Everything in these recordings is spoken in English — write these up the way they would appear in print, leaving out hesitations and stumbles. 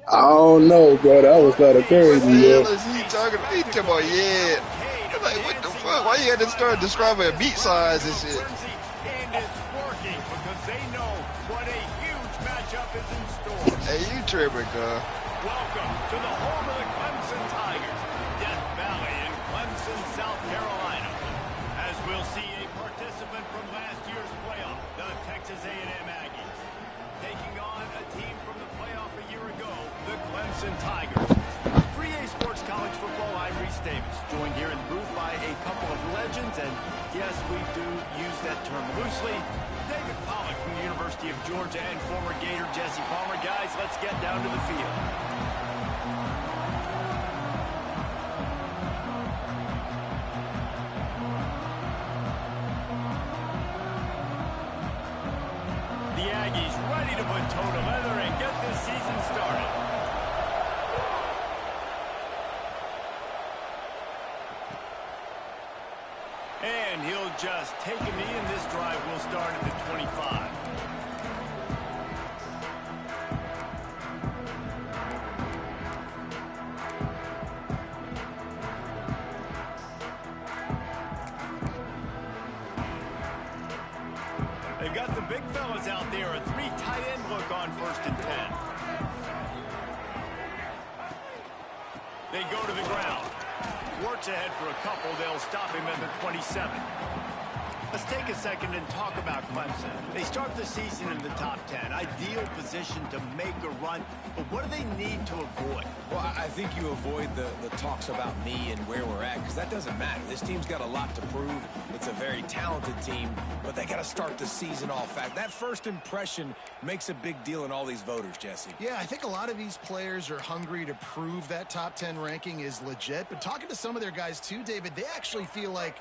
I don't know, bro. That was kind of What crazy, the yeah. hell is he talking about? He talking about, yeah. I'm like, what the fuck? Why you had to start describing meat size and shit? And it's working because they know what a huge matchup is in store. Hey, you tripping, cuz. Welcome to the home of the Clemson Tigers, Death Valley in Clemson, South Carolina. As we'll see a participant from last year's playoff, the Texas A&M Aggies, taking on a team from the playoff a year ago, the Clemson Tigers. 3A Sports College Football, I'm Reese Davis, joined here in the booth by a couple of legends, and yes, we do use that term loosely. David Pollock from the University of Georgia and former Gator Jesse Palmer. Guys, let's get down to the field. The Aggies ready to put toe to leather and get this season started. And he'll just take a knee, and this drive will start at the 25. They've got the big fellas out there, a three tight end look on 1st and 10. They go to the ground. Works ahead for a couple. They'll stop him at the 27. Let's take a second and talk about Clemson. They start the season in the top 10. Ideal position to make a run. But what do they need to avoid? Well, I think you avoid the talks about me and where we're at, because that doesn't matter. This team's got a lot to prove. It's a very talented team, but they got to start the season off fast. That first impression makes a big deal in all these voters, Jesse. Yeah, I think a lot of these players are hungry to prove that top 10 ranking is legit. But talking to some of their guys too, David, they actually feel like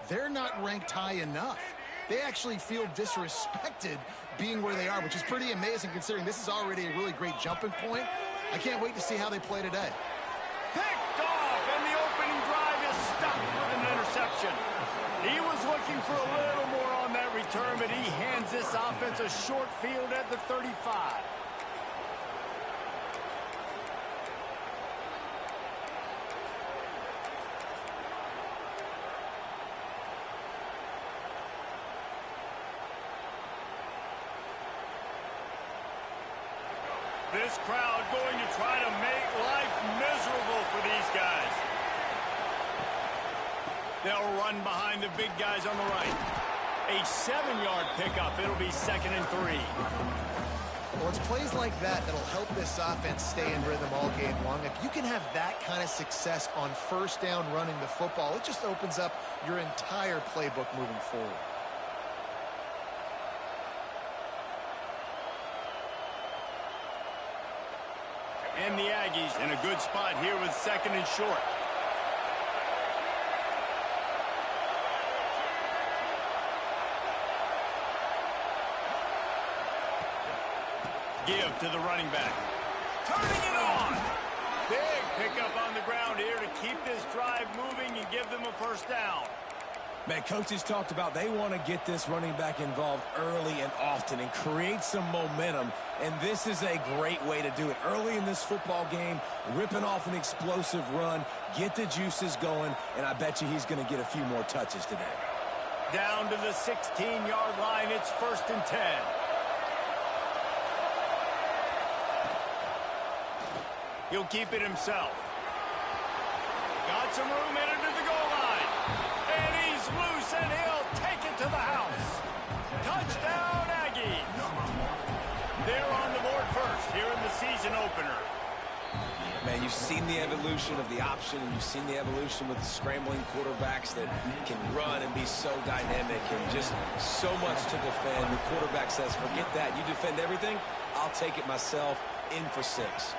they're not ranked high enough. They actually feel disrespected being where they are, which is pretty amazing considering this is already a really great jumping point. I can't wait to see how they play today. Picked off, and the opening drive is stopped with an interception. He was looking for a little more on that return, but he hands this offense a short field at the 35. This crowd going to try to make life miserable for these guys. They'll run behind the big guys on the right. A 7-yard pickup. It'll be 2nd and 3. Well, it's plays like that that'll help this offense stay in rhythm all game long. If you can have that kind of success on 1st down running the football, it just opens up your entire playbook moving forward. And the Aggies in a good spot here with 2nd and short. Give to the running back. Turning it on. Big pickup on the ground here to keep this drive moving and give them a 1st down. Man, coaches talked about they want to get this running back involved early and often and create some momentum, and this is a great way to do it. Early in this football game, ripping off an explosive run, get the juices going, and I bet you he's going to get a few more touches today. Down to the 16-yard line, it's 1st and 10. He'll keep it himself. Got some room in it to the goal line. And he's loose, and he'll take it to the house. Touchdown, Aggies. They're on the board first here in the season opener. Man, you've seen the evolution of the option, and you've seen the evolution with the scrambling quarterbacks that can run and be so dynamic and just so much to defend. The quarterback says, forget that. You defend everything, I'll take it myself. In for 6.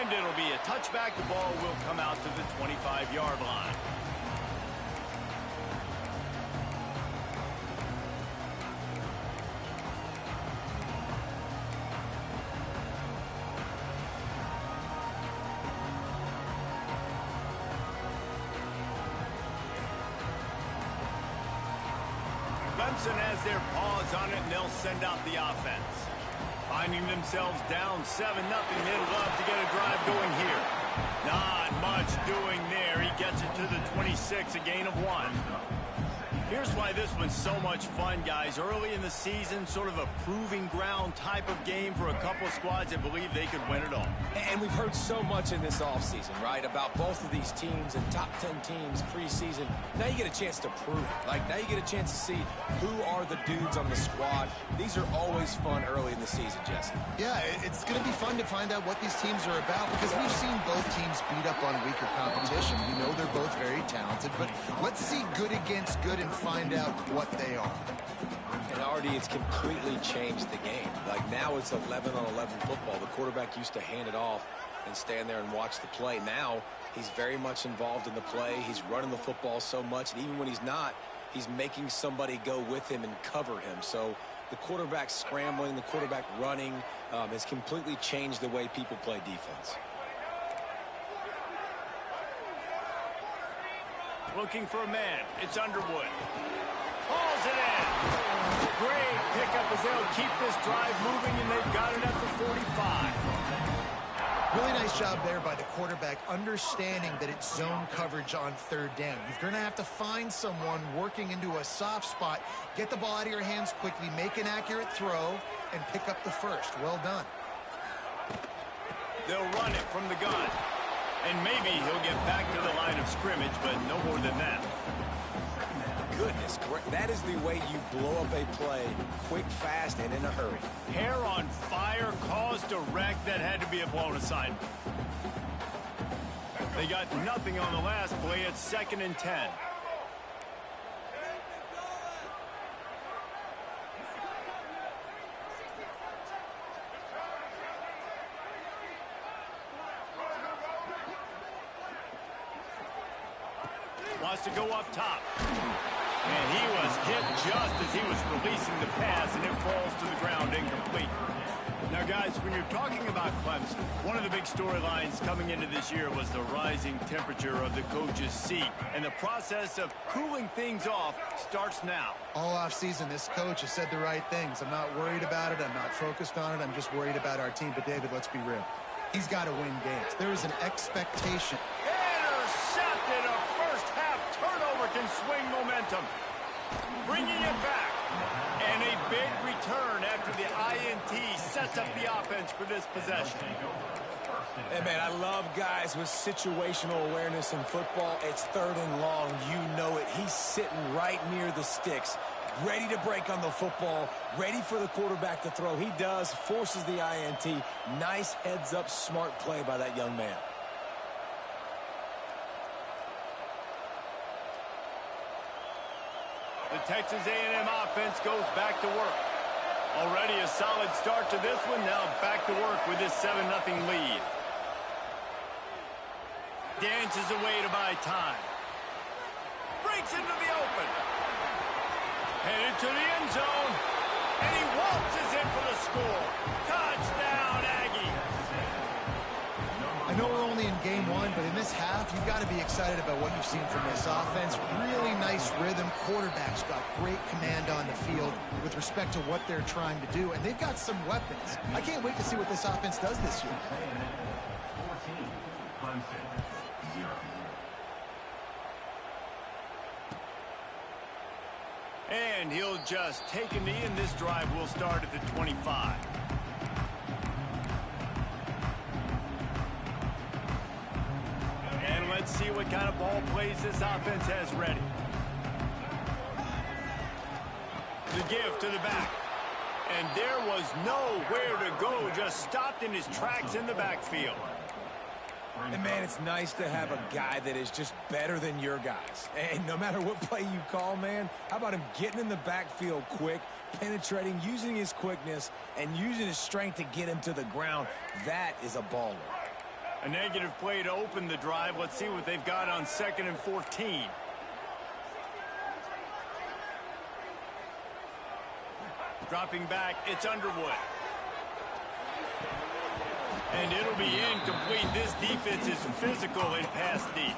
And it'll be a touchback. The ball will come out to the 25-yard line. Clemson has their paws on it, and they'll send out the offense. Finding themselves down 7-0, they'd love to get a drive going here. Not much doing there. He gets it to the 26, a gain of 1. Here's why this one's so much fun, guys. Early in the season, sort of a proving ground type of game for a couple of squads that believe they could win it all. And we've heard so much in this offseason, right, about both of these teams and top 10 teams preseason. Now you get a chance to prove it. Like, now you get a chance to see who are the dudes on the squad. These are always fun early in the season, Jesse. Yeah, it's going to be fun to find out what these teams are about because we've seen both teams beat up on weaker competition. We know they're both very talented, but let's see good against good and find out what they are. And already it's completely changed the game. Like, now it's 11-on-11 football. The quarterback used to hand it off and stand there and watch the play. Now he's very much involved in the play. He's running the football so much, and even when he's not, he's making somebody go with him and cover him. So the quarterback scrambling, the quarterback running has completely changed the way people play defense. Looking for a man. It's Underwood. Hauls it in. Great pickup as they'll keep this drive moving, and they've got it at the 45. Really nice job there by the quarterback, understanding that it's zone coverage on third down. You're going to have to find someone working into a soft spot, get the ball out of your hands quickly, make an accurate throw, and pick up the first. Well done. They'll run it from the gun. And maybe he'll get back to the line of scrimmage, but no more than that. Goodness, that is the way you blow up a play, quick, fast, and in a hurry. Hair on fire, caused a wreck. That had to be a blown assignment. They got nothing on the last play. It's 2nd and 10. Wants to go up top. And he was hit just as he was releasing the pass, and it falls to the ground incomplete. Now, guys, when you're talking about Clemson, one of the big storylines coming into this year was the rising temperature of the coach's seat. And the process of cooling things off starts now. All offseason, this coach has said the right things. I'm not worried about it. I'm not focused on it. I'm just worried about our team. But, David, let's be real. He's got to win games. There is an expectation. Intercepted. A first-half turnover can swing momentum. Bringing it back. And a big return after the INT sets up the offense for this possession. Hey, man, I love guys with situational awareness in football. It's 3rd and long. You know it. He's sitting right near the sticks, ready to break on the football, ready for the quarterback to throw. He does, forces the INT. Nice heads-up, smart play by that young man. The Texas A&M offense goes back to work. Already a solid start to this one. Now back to work with this 7-0 lead. Dances away to buy time. Breaks into the open. Headed to the end zone. And he waltzes in for the score. Touchdown, Aggies. I know we're only in game 1, but in this half, you've got to be excited about what you've seen from this offense. Really nice rhythm. Quarterback's got great command on the field with respect to what they're trying to do, and they've got some weapons. I can't wait to see what this offense does this year. And he'll just take a knee, and this drive will start at the 25. And let's see what kind of ball plays this offense has ready. The give to the back. And there was nowhere to go, just stopped in his tracks in the backfield. And, man, it's nice to have a guy that is just better than your guys. And no matter what play you call, man, how about him getting in the backfield quick, penetrating, using his quickness, and using his strength to get him to the ground? That is a baller. A negative play to open the drive. Let's see what they've got on 2nd and 14. Dropping back, it's Underwood. And it'll be incomplete. This defense is physical in pass deep.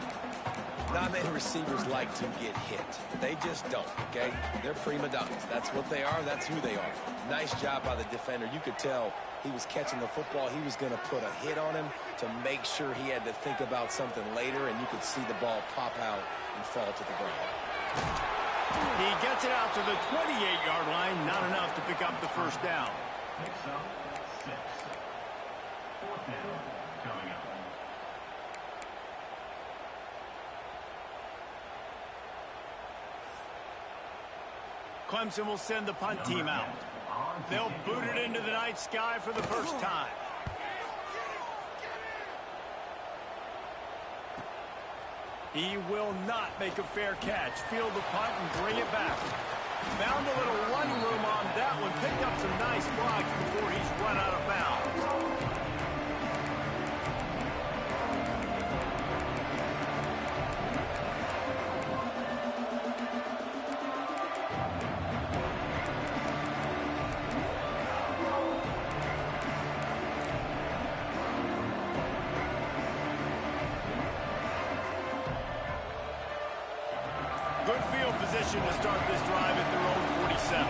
Non-man receivers like to get hit. They just don't, okay? They're prima donnas. That's what they are. That's who they are. Nice job by the defender. You could tell he was catching the football. He was going to put a hit on him to make sure he had to think about something later, and you could see the ball pop out and fall to the ground. He gets it out to the 28-yard line. Not enough to pick up the first down. Clemson will send the punt team out. They'll boot it into the night sky for the first time. He will not make a fair catch. Field the punt and bring it back. Found a little run room on that one. Picked up some nice blocks before he's run out of bounds. Good field position to start this drive at their own 47.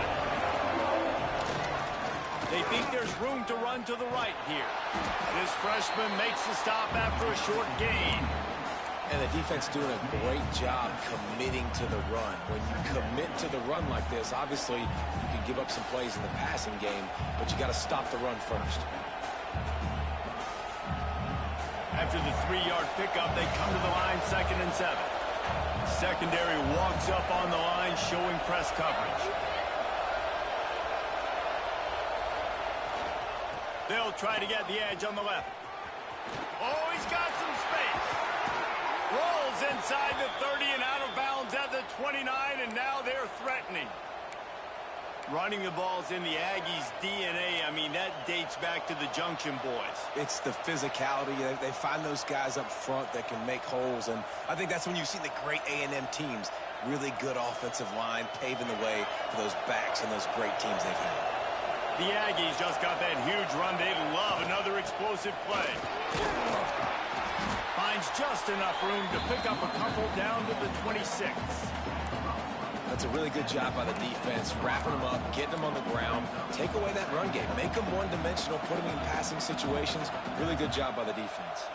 They think there's room to run to the right here. This freshman makes the stop after a short gain. And the defense doing a great job committing to the run. When you commit to the run like this, obviously you can give up some plays in the passing game, but you got to stop the run first. After the 3-yard pickup, they come to the line 2nd and 7. Secondary walks up on the line, showing press coverage. They'll try to get the edge on the left. Oh, he's got some space. Rolls inside the 30 and out of bounds at the 29, and now they're threatening. Running the ball's in the Aggies' DNA. I mean, that dates back to the Junction boys. It's the physicality. They find those guys up front that can make holes, and I think that's when you see the great A&M teams. Really good offensive line, paving the way for those backs and those great teams they've had. The Aggies just got that huge run. They love another explosive play. Finds just enough room to pick up a couple down to the 26. That's a really good job by the defense, wrapping them up, getting them on the ground, take away that run game, make them one-dimensional, put them in passing situations. Really good job by the defense.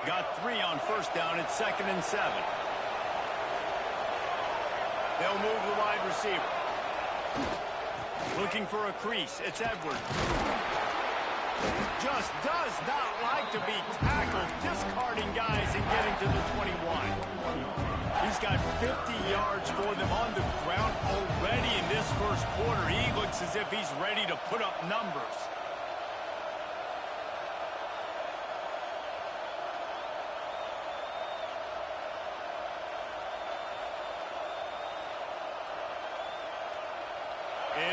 Got 3 on first down. It's 2nd and 7. They'll move the wide receiver. Looking for a crease. It's Edwards. Just does not like to be tackled, discarding guys and getting to the 21. He's got 50 yards for them on the ground already in this first quarter. He looks as if he's ready to put up numbers.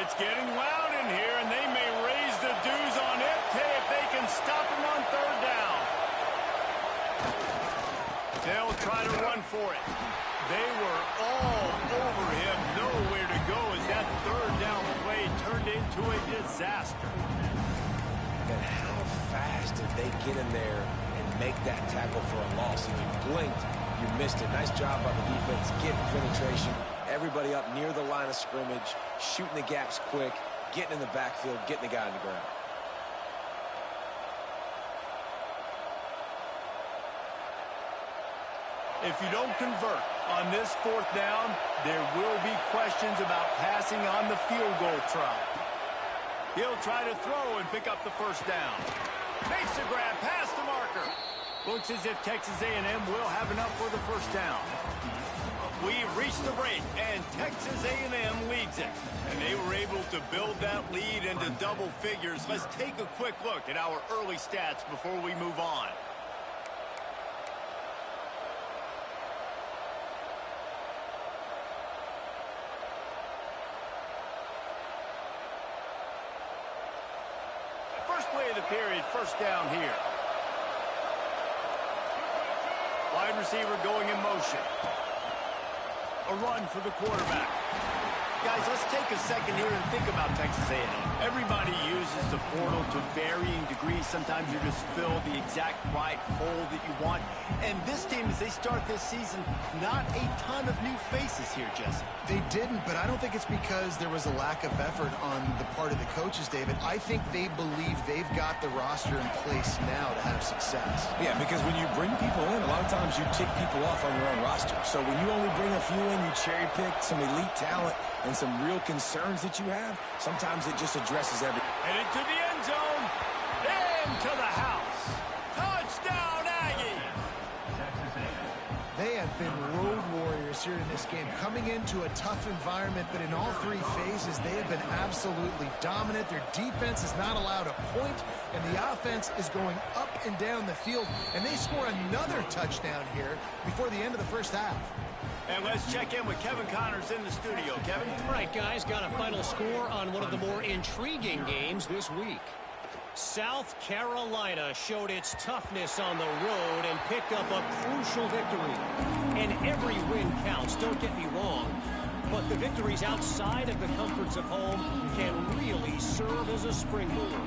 It's getting loud in here, and they may raise the dues on it if they can stop him on 3rd down. They'll try to run for it. They were all over him, nowhere to go as that 3rd down play turned into a disaster. And how fast did they get in there and make that tackle for a loss? If you blinked, you missed it. Nice job by the defense, getting penetration. Everybody up near the line of scrimmage, shooting the gaps quick, getting in the backfield, getting the guy on the ground. If you don't convert on this 4th down, there will be questions about passing on the field goal try. He'll try to throw and pick up the first down. Makes the grab past the marker. Looks as if Texas A&M will have enough for the first down. We've reached the break, and Texas A&M leads it. And they were able to build that lead into double figures. Let's take a quick look at our early stats before we move on. First play of the period, first down here. Wide receiver going in motion. A run for the quarterback. Guys, let's take a second here and think about Texas A&M. Everybody uses the portal to varying degrees. Sometimes you just fill the exact right hole that you want. And this team, as they start this season, not a ton of new faces here, Jesse. They didn't, but I don't think it's because there was a lack of effort on the part of the coaches, David. I think they believe they've got the roster in place now to have success. Yeah, because when you bring people in, a lot of times you tick people off on your own roster. So when you only bring a few in, you cherry pick some elite talent and some real concerns that you have, sometimes it just addresses everything. Headed to the end zone, into the house. Touchdown, Aggies! They have been road warriors here in this game, coming into a tough environment, but in all three phases, they have been absolutely dominant. Their defense is not allowed a point, and the offense is going up and down the field, and they score another touchdown here before the end of the first half. And let's check in with Kevin Connors in the studio. Kevin? All right, guys, got a final score on one of the more intriguing games this week. South Carolina showed its toughness on the road and picked up a crucial victory. And every win counts, don't get me wrong. But the victories outside of the comforts of home can really serve as a springboard.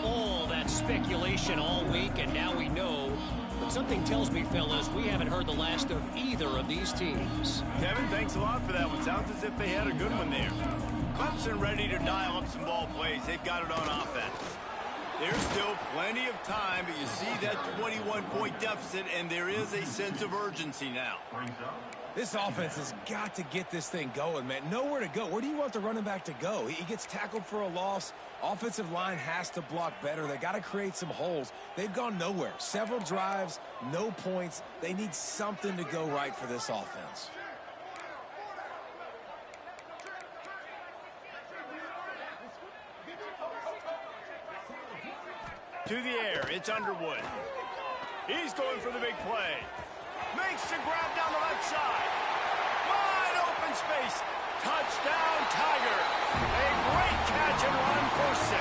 All that speculation all week, and now we know. But something tells me, fellas, we haven't heard the last of either of these teams. Kevin, thanks a lot for that one. Sounds as if they had a good one there. Clemson ready to dial up some ball plays. They've got it on offense. There's still plenty of time, but you see that 21-point deficit, and there is a sense of urgency now. This offense has got to get this thing going, man. Nowhere to go. Where do you want the running back to go? He gets tackled for a loss. Offensive line has to block better. They got to create some holes. They've gone nowhere. Several drives, no points. They need something to go right for this offense. To the air, it's Underwood. He's going for the big play. Makes the grab down the left side. Wide open space. Touchdown, Tiger. A great catch and run for 6.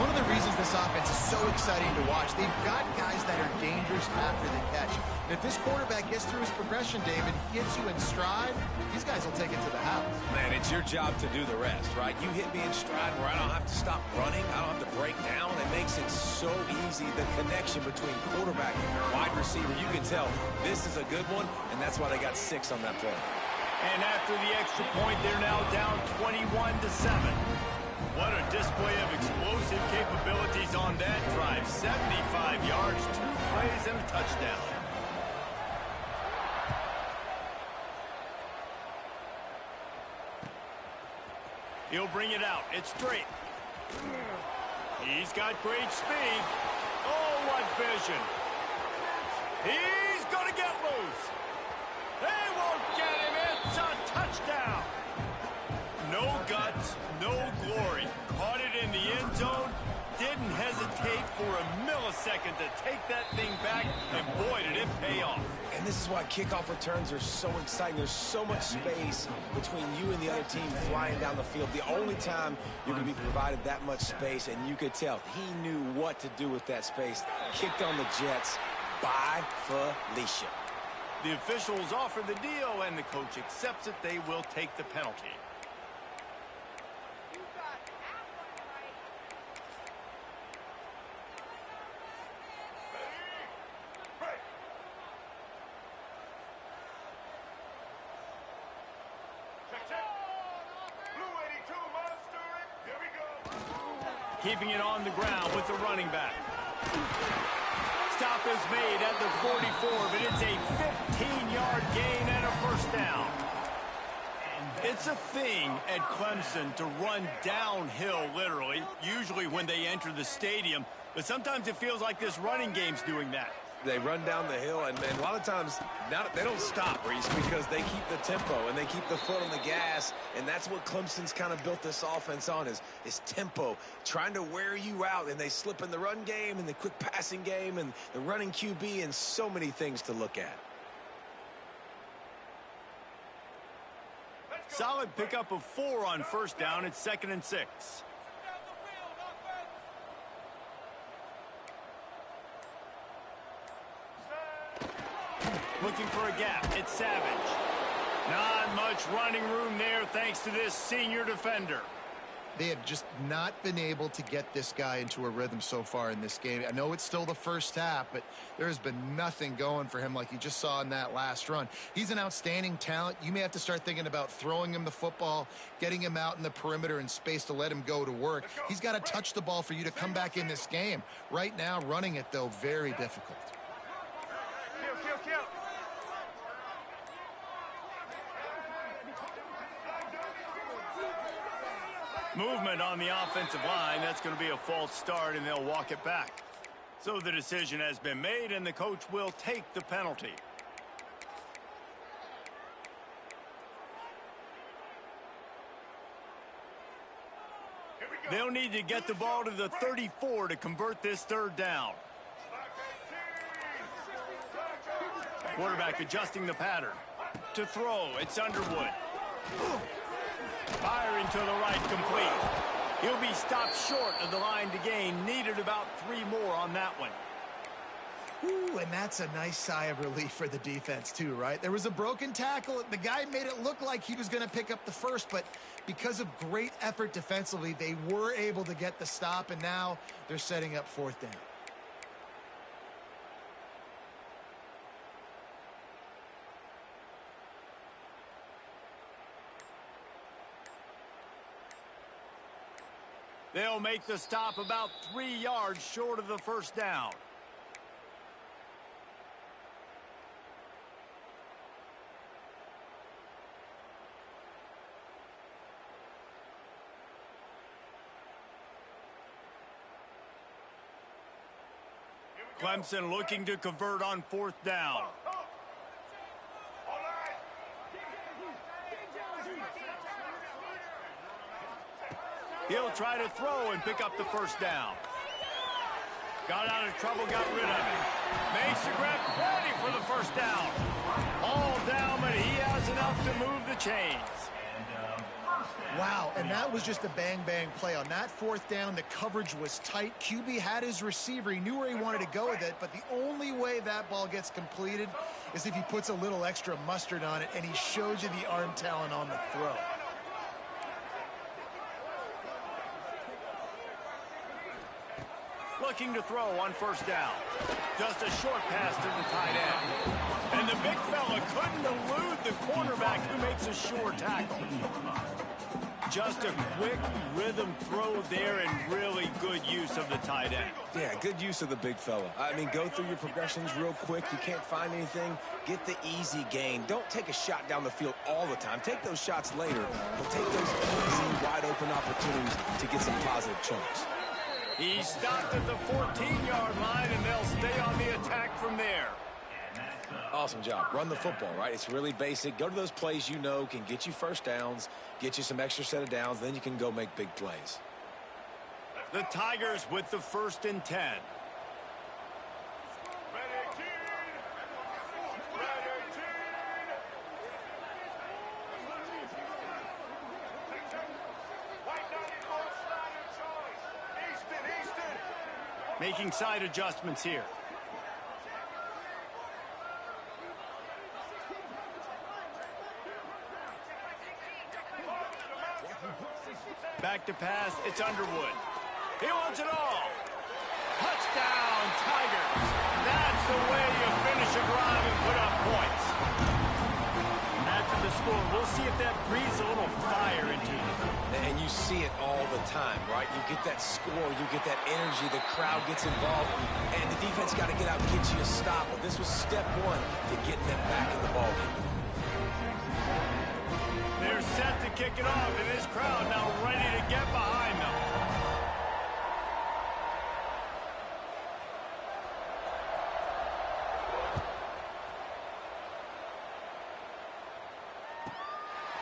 One of the reasons this offense is so exciting to watch, they've got guys that are dangerous after the catch. And if this quarterback gets through his progression, David, gets you in stride, these guys will take it to the house. Man, it's your job to do the rest, right? You hit me in stride where I don't have to stop running. I don't have to break down. It makes it so easy. The connection between quarterback and wide receiver, you can tell this is a good one, and that's why they got 6 on that play. And after the extra point, they're now down 21-7. What a display of explosive capabilities on that drive. 75 yards, 2 plays, and a touchdown. He'll bring it out. It's straight. He's got great speed. Oh, what vision. He's going to get loose. They won't get him. It's a touchdown. No guts, no glory. Caught it in the end zone. Didn't hesitate for a millisecond to take that thing back, and boy, did it pay off. And this is why kickoff returns are so exciting. There's so much space between you and the other team flying down the field. The only time you're going to be provided that much space, and you could tell he knew what to do with that space. Kicked on the Jets by Felicia. The officials offer the deal, and the coach accepts it. They will take the penalty. Keeping it on the ground with the running back. Stop is made at the 44, but it's a 15-yard gain and a first down. It's a thing at Clemson to run downhill, literally, usually when they enter the stadium, but sometimes it feels like this running game's doing that. They run down the hill, and a lot of times they don't stop, Reese, because they keep the tempo and they keep the foot on the gas, and that's what Clemson's kind of built this offense on is tempo, trying to wear you out, and they slip in the run game and the quick passing game and the running QB and so many things to look at. Solid pickup of 4 on first down. It's 2nd and 6. Looking for a gap. It's Savage. Not much running room there thanks to this senior defender. They have just not been able to get this guy into a rhythm so far in this game. I know it's still the first half, but there has been nothing going for him like you just saw in that last run. He's an outstanding talent. You may have to start thinking about throwing him the football, getting him out in the perimeter in space to let him go to work. He's got to touch the ball for you to come back in this game. Right now, running it, though, very difficult. Movement on the offensive line. That's going to be a false start, and they'll walk it back. So the decision has been made, and the coach will take the penalty. They'll need to get the ball to the 34 to convert this third down. Quarterback adjusting the pattern. To throw, it's Underwood. Firing to the right, complete. He'll be stopped short of the line to gain. Needed about 3 more on that one. Ooh, and that's a nice sigh of relief for the defense too, right? There was a broken tackle. The guy made it look like he was going to pick up the first, but because of great effort defensively, they were able to get the stop, and now they're setting up 4th down. They'll make the stop about 3 yards short of the first down. Clemson looking to convert on 4th down. He'll try to throw and pick up the first down. Got out of trouble, got rid of it. Makes the grab, ready for the first down. All down, but he has enough to move the chains. Wow, and that was just a bang-bang play. On that 4th down, the coverage was tight. QB had his receiver. He knew where he wanted to go with it, but the only way that ball gets completed is if he puts a little extra mustard on it, and he shows you the arm talent on the throw. Looking to throw on 1st down. Just a short pass to the tight end. And the big fella couldn't elude the cornerback who makes a sure tackle. Just a quick rhythm throw there and really good use of the tight end. Yeah, good use of the big fella. I mean, go through your progressions real quick. You can't find anything. Get the easy gain. Don't take a shot down the field all the time. Take those shots later, but take those easy, wide-open opportunities to get some positive chunks. He stopped at the 14-yard line, and they'll stay on the attack from there. Awesome job. Run the football, right? It's really basic. Go to those plays you know can get you first downs, get you some extra set of downs, then you can go make big plays. The Tigers with the 1st and 10. Making side adjustments here. Back to pass, it's Underwood. He wants it all. Touchdown, Tigers. That's the way you finish a drive and put up points. After the score, we'll see if that breathes a little fire into you. And you see it all the time, right? You get that score, you get that energy, the crowd gets involved, and the defense got to get out and get you a stop. But this was step 1 to getting them back in the ballgame. They're set to kick it off, and this crowd now ready to get behind them.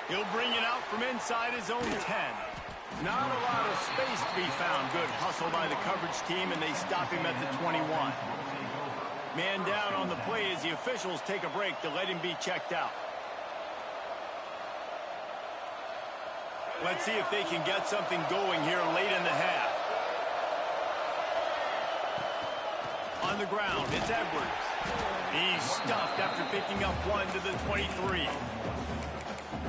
He'll bring it out from inside his own 10. Not a lot of space to be found. Good hustle by the coverage team, and they stop him at the 21. Man down on the play as the officials take a break to let him be checked out. Let's see if they can get something going here late in the half. On the ground, it's Edwards. He's stuffed after picking up 1 to the 23.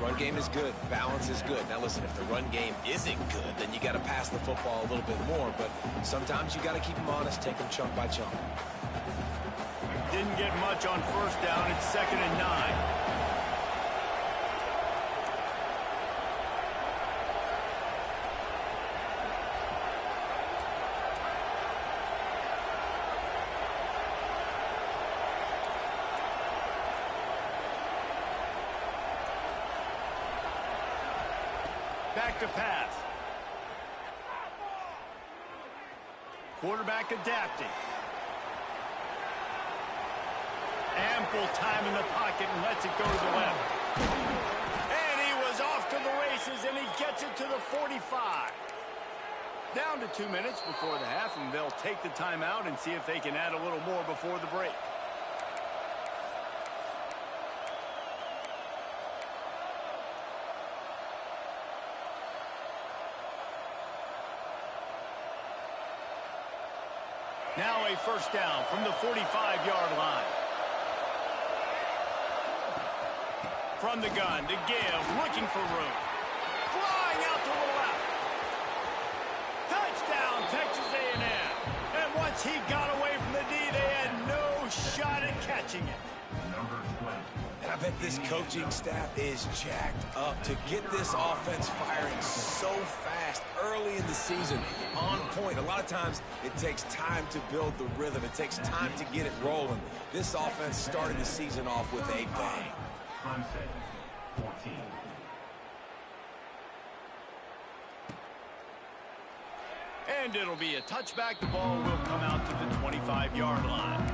Run game is good. Balance is good. Now, listen, if the run game isn't good, then you got to pass the football a little bit more. But sometimes you got to keep them honest, take them chunk by chunk. Didn't get much on first down. It's 2nd and 9. Back to pass. Quarterback adapting. Ample time in the pocket and lets it go to the left. And he was off to the races, and he gets it to the 45. Down to 2 minutes before the half, and they'll take the timeout and see if they can add a little more before the break. Now a first down from the 45-yard line. From the gun to give, looking for room. Flying out to the left. Touchdown, Texas A&M. And once he got away from the D, they had no shot at catching it. And I bet this coaching staff is jacked up to get this offense firing so fast early in the season, on point. A lot of times it takes time to build the rhythm. It takes time to get it rolling. This offense started the season off with a bang. 14. And it'll be a touchback. The ball will come out to the 25-yard line.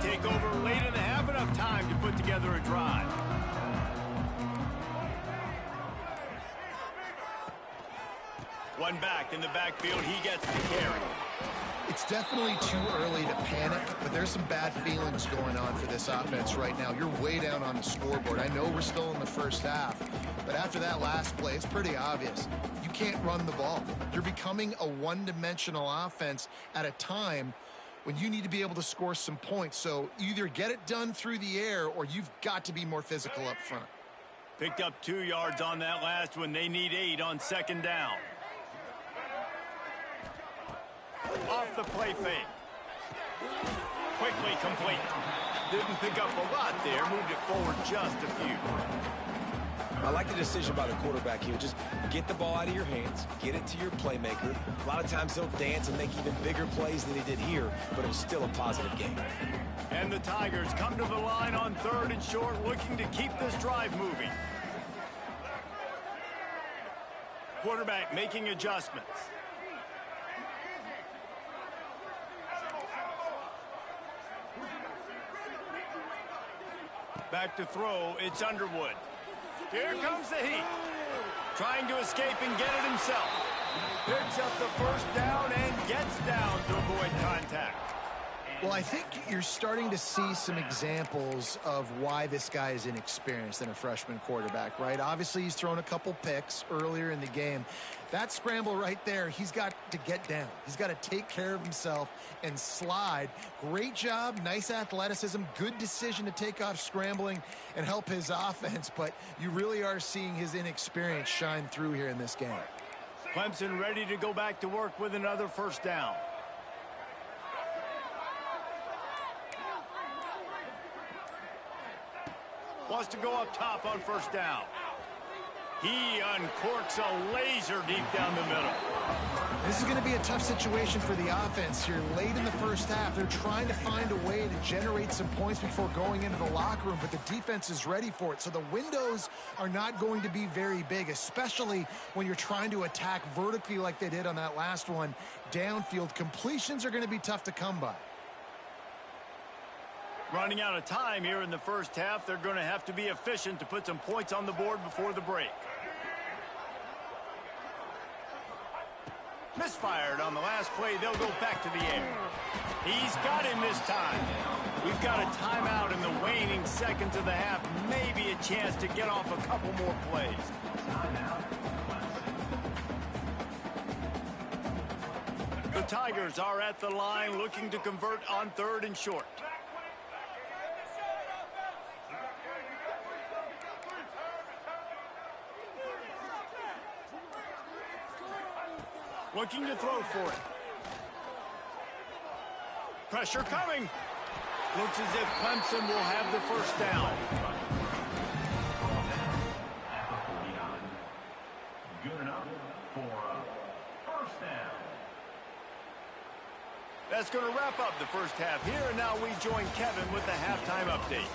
Take over late in the half, enough time to put together a drive. One back in the backfield, he gets the carry. It's definitely too early to panic, but there's some bad feelings going on for this offense right now. You're way down on the scoreboard. I know we're still in the first half, but after that last play, it's pretty obvious. You can't run the ball. You're becoming a one-dimensional offense at a time when you need to be able to score some points. So either get it done through the air or you've got to be more physical up front. Picked up 2 yards on that last one. They need 8 on second down. Off the play fake. Quickly complete. Didn't pick up a lot there. Moved it forward just a few. I like the decision by the quarterback here. Just get the ball out of your hands, get it to your playmaker. A lot of times he'll dance and make even bigger plays than he did here, but it was still a positive game. And the Tigers come to the line on 3rd and short, looking to keep this drive moving. Quarterback making adjustments. Back to throw, it's Underwood. Here comes the heat. Trying to escape and get it himself. Picks up the first down and gets down to avoid contact. Well, I think you're starting to see some examples of why this guy is inexperienced in a freshman quarterback, right? Obviously, he's thrown a couple picks earlier in the game. That scramble right there, he's got to get down. He's got to take care of himself and slide. Great job, nice athleticism, good decision to take off scrambling and help his offense, but you really are seeing his inexperience shine through here in this game. Clemson ready to go back to work with another first down. Wants to go up top on first down. He uncorks a laser deep down the middle. This is going to be a tough situation for the offense here. Late in the first half, they're trying to find a way to generate some points before going into the locker room, but the defense is ready for it. So the windows are not going to be very big, especially when you're trying to attack vertically like they did on that last one. Downfield completions are going to be tough to come by. Running out of time here in the first half. They're going to have to be efficient to put some points on the board before the break. Misfire. fired. On the last play, they'll go back to the air. He's got him this time. We've got a timeout in the waning seconds of the half. Maybe a chance to get off a couple more plays. The Tigers are at the line looking to convert on 3rd and short. Looking to throw for it. Pressure coming. Looks as if Clemson will have the first down. Good enough for a first down. That's going to wrap up the first half here, and now we join Kevin with the halftime update.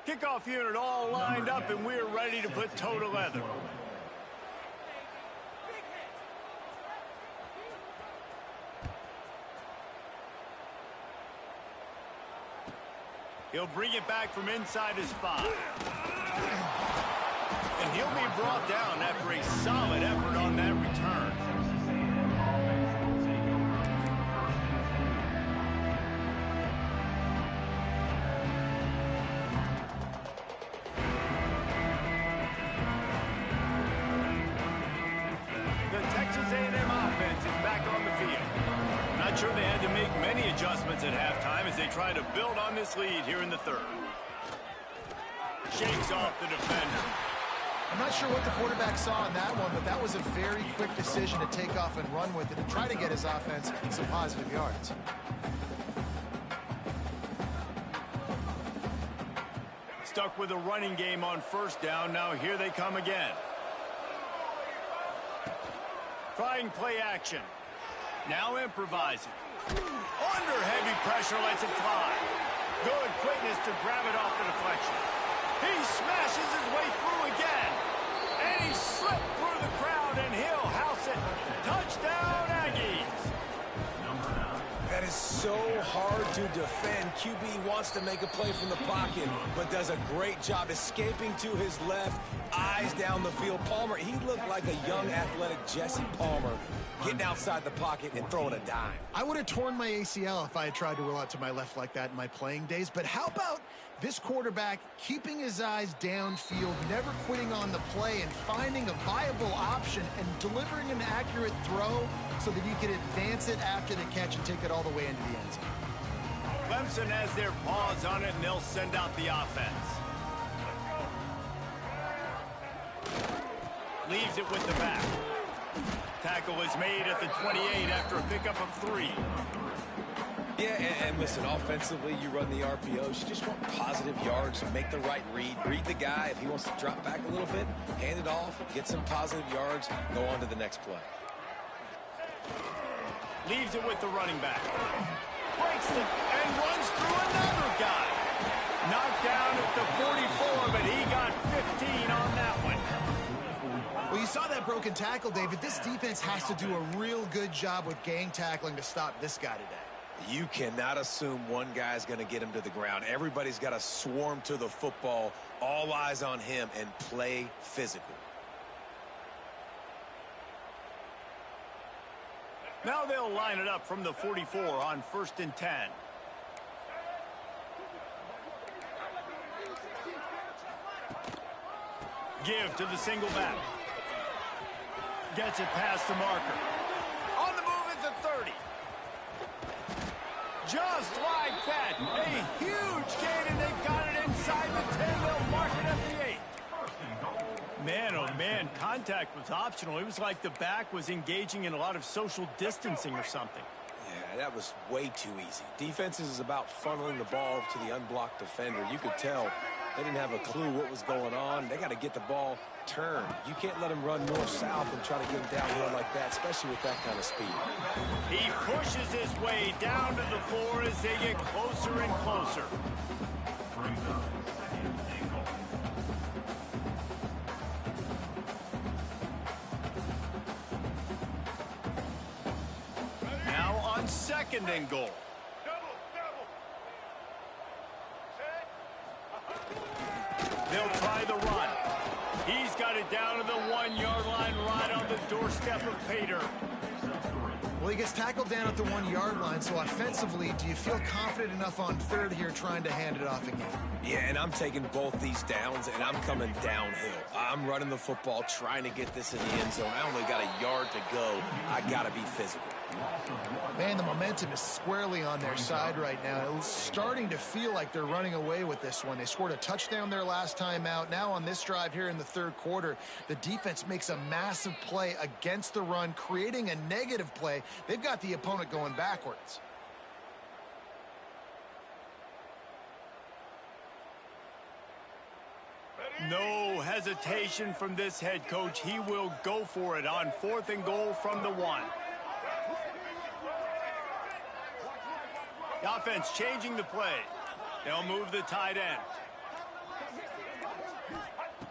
Kickoff unit all lined up, and we're ready to put toe to leather. He'll bring it back from inside his 5. And he'll be brought down after a solid effort on that return. Not sure they had to make many adjustments at halftime as they try to build on this lead here in the 3rd. Shakes off the defender. I'm not sure what the quarterback saw in that one, but that was a very quick decision to take off and run with it and try to get his offense some positive yards. Stuck with a running game on 1st down. Now here they come again. Trying play action. Now improvising. Under heavy pressure, lets it fly. Good quickness to grab it off the deflection. He smashes his way through again. And he slipped through the crowd, and he'll house it. Touchdown, Aggies. That is so hard to defend. QB wants to make a play from the pocket, but does a great job escaping to his left, eyes down the field. Palmer, he looked like a young athletic Jesse Palmer, getting outside the pocket and throwing a dime. I would have torn my ACL if I had tried to roll out to my left like that in my playing days, but how about this quarterback keeping his eyes downfield, never quitting on the play, and finding a viable option and delivering an accurate throw so that you can advance it after the catch and take it all the way into the end zone. Clemson has their paws on it, and they'll send out the offense. Leaves it with the back. Tackle is made at the 28 after a pickup of 3. Yeah, and listen, offensively, you run the RPOs. You just want positive yards, make the right read. Read the guy. If he wants to drop back a little bit, hand it off, get some positive yards, go on to the next play. Leaves it with the running back. Breaks it and runs through another guy. Knocked down at the 44, but he got 15 on that one. Well, you saw that broken tackle, David. This defense has to do a real good job with gang tackling to stop this guy today. You cannot assume one guy's going to get him to the ground. Everybody's got to swarm to the football, all eyes on him, and play physical. Now they'll line it up from the 44 on 1st and 10. Give to the single back. Gets it past the marker. On the move at the 30. Just like that. A huge gain, and they've got it inside the 10. They'll mark it at the 8. Man, oh man, contact was optional. It was like the back was engaging in a lot of social distancing or something. Yeah, that was way too easy. Defenses is about funneling the ball to the unblocked defender. You could tell they didn't have a clue what was going on. They got to get the ball turned. You can't let him run north-south and try to get him downhill like that, especially with that kind of speed. He pushes his way down to the floor as they get closer and closer. Now on 2nd and goal. it down to the 1-yard line, right on the doorstep of Pater. Well, he gets tackled down at the 1-yard line, so offensively, do you feel confident enough on third here trying to hand it off again? Yeah, and I'm taking both these downs, and I'm coming downhill. I'm running the football, trying to get this in the end zone. I only got a yard to go. I got to be physical. Man, the momentum is squarely on their side right now. It's starting to feel like they're running away with this one. They scored a touchdown their last time out. Now on this drive here in the third quarter, the defense makes a massive play against the run, creating a negative play. They've got the opponent going backwards. No hesitation from this head coach. He will go for it on 4th and goal from the 1. The offense changing the play. They'll move the tight end.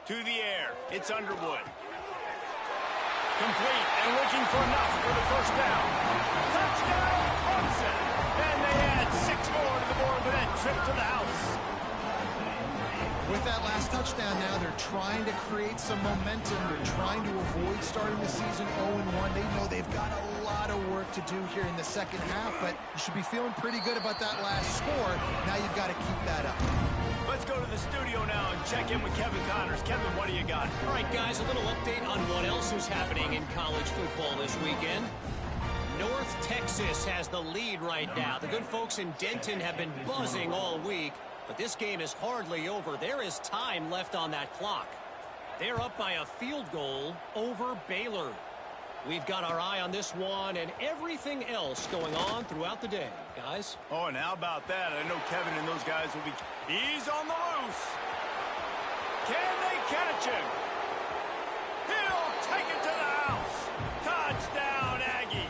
To the air. It's Underwood. Complete and looking for enough for the first down. Touchdown, Clemson. And they add 6 more to the board with that trip to the house. With that last touchdown now, they're trying to create some momentum. They're trying to avoid starting the season 0-1. They know they've got a lot of work to do here in the second half, but you should be feeling pretty good about that last score. Now you've got to keep that up. Let's go to the studio now and check in with Kevin Connors. Kevin, what do you got? All right, guys, a little update on what else is happening in college football this weekend. North Texas has the lead right now. The good folks in Denton have been buzzing all week, but this game is hardly over. There is time left on that clock. They're up by a field goal over Baylor. We've got our eye on this one and everything else going on throughout the day, guys. Oh, and how about that? I know Kevin and those guys will be... He's on the loose. Can they catch him? He'll take it to the house. Touchdown, Aggie.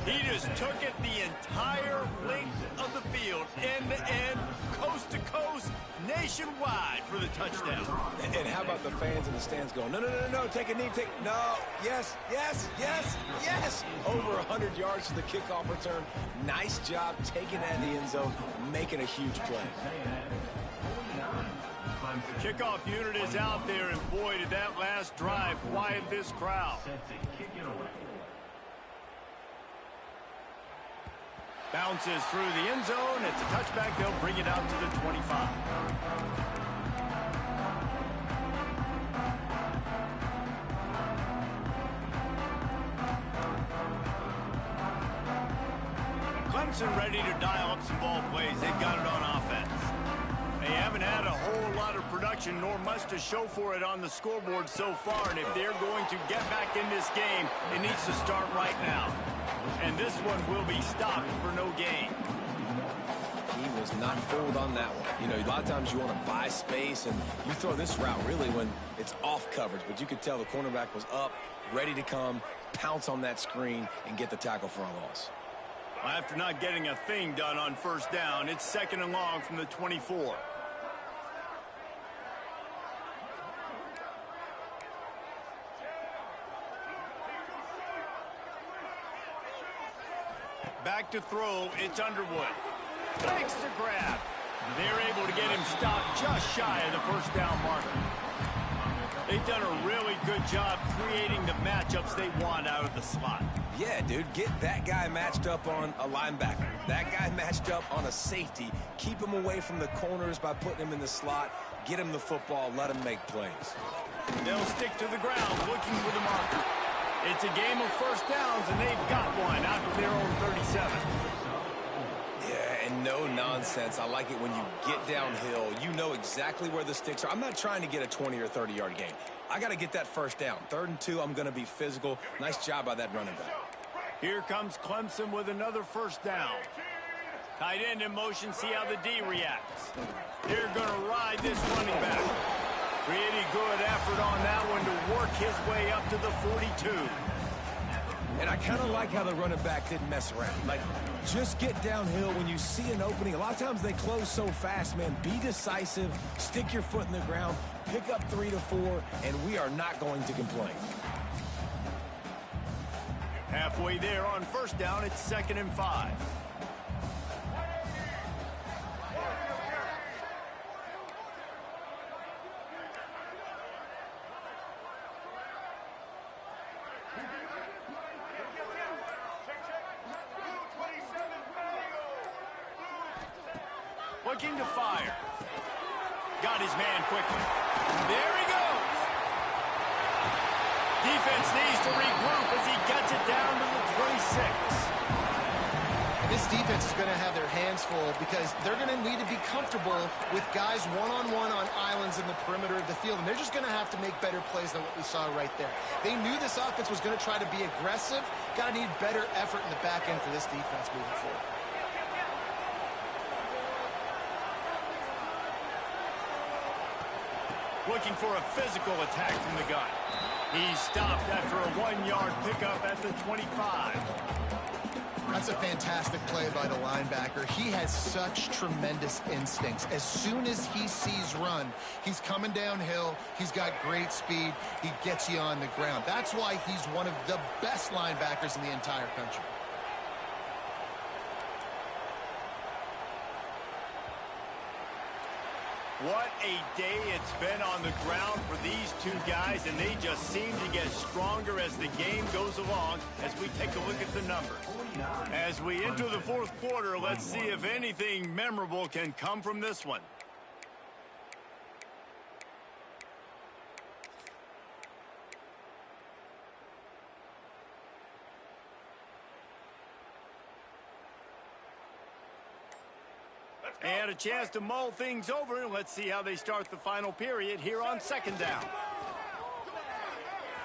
He just took it the entire length of the field, end to end, coast to coast, nationwide for the touchdown. And how about the fans in the stands going, no, no, no, no, no, take a knee, take, no, yes, yes, yes, yes. Over 100 yards to the kickoff return. Nice job taking that in the end zone, making a huge play. The kickoff unit is out there, and boy, did that last drive quiet this crowd. Bounces through the end zone. It's a touchback. They'll bring it out to the 25. Clemson ready to dial up some ball plays. They've got it on offense. They haven't had a whole lot of production, nor much to show for it on the scoreboard so far. And if they're going to get back in this game, it needs to start right now. And this one will be stopped for no gain. He was not fooled on that one. You know, a lot of times you want to buy space, and you throw this route really when it's off coverage. But you could tell the cornerback was up, ready to come, pounce on that screen, and get the tackle for a loss. Well, after not getting a thing done on first down, it's 2nd and long from the 24. Back to throw, it's Underwood. Takes the grab. They're able to get him stopped just shy of the first down marker. They've done a really good job creating the matchups they want out of the slot. Yeah, dude, get that guy matched up on a linebacker. That guy matched up on a safety. Keep him away from the corners by putting him in the slot. Get him the football, let him make plays. They'll stick to the ground looking for the marker. It's a game of first downs, and they've got one out to their own 37. Yeah, and no nonsense. I like it when you get downhill. You know exactly where the sticks are. I'm not trying to get a 20 or 30-yard gain. I got to get that first down. 3rd and 2, I'm going to be physical. Nice job by that running back. Here comes Clemson with another first down. Tight end in motion, see how the D reacts. They're going to ride this running back. Pretty good effort on that one to work his way up to the 42. And I kind of like how the running back didn't mess around. Like, just get downhill when you see an opening. A lot of times they close so fast, man. Be decisive, stick your foot in the ground, pick up 3 to 4, and we are not going to complain. Halfway there on first down, it's 2nd and 5. Looking to fire. Got his man quickly. There he goes. Defense needs to regroup as he gets it down to the 26. And this defense is going to have their hands full because they're going to need to be comfortable with guys one-on-one on islands in the perimeter of the field. And they're just going to have to make better plays than what we saw right there. They knew this offense was going to try to be aggressive. Got to need better effort in the back end for this defense moving forward. Looking for a physical attack from the gun. He's stopped after a 1-yard pickup at the 25. That's a fantastic play by the linebacker. He has such tremendous instincts. As soon as he sees run, he's coming downhill. He's got great speed. He gets you on the ground. That's why he's one of the best linebackers in the entire country. What a day it's been on the ground for these two guys, and they just seem to get stronger as the game goes along as we take a look at the numbers. As we enter the fourth quarter, let's see if anything memorable can come from this one. And a chance to mull things over, and let's see how they start the final period here on second down.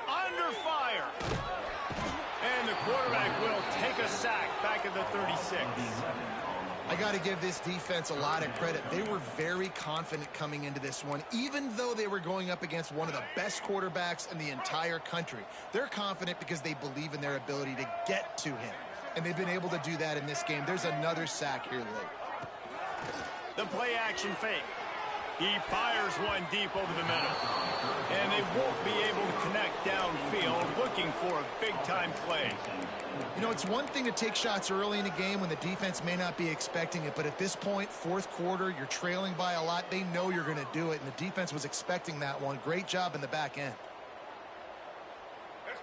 Under fire. And the quarterback will take a sack back at the 36. I got to give this defense a lot of credit. They were very confident coming into this one, even though they were going up against one of the best quarterbacks in the entire country. They're confident because they believe in their ability to get to him, and they've been able to do that in this game. There's another sack here late. The play action fake. He fires one deep over the middle. And they won't be able to connect downfield, looking for a big-time play. You know, it's one thing to take shots early in a game when the defense may not be expecting it, but at this point, fourth quarter, you're trailing by a lot. They know you're going to do it, and the defense was expecting that one. Great job in the back end.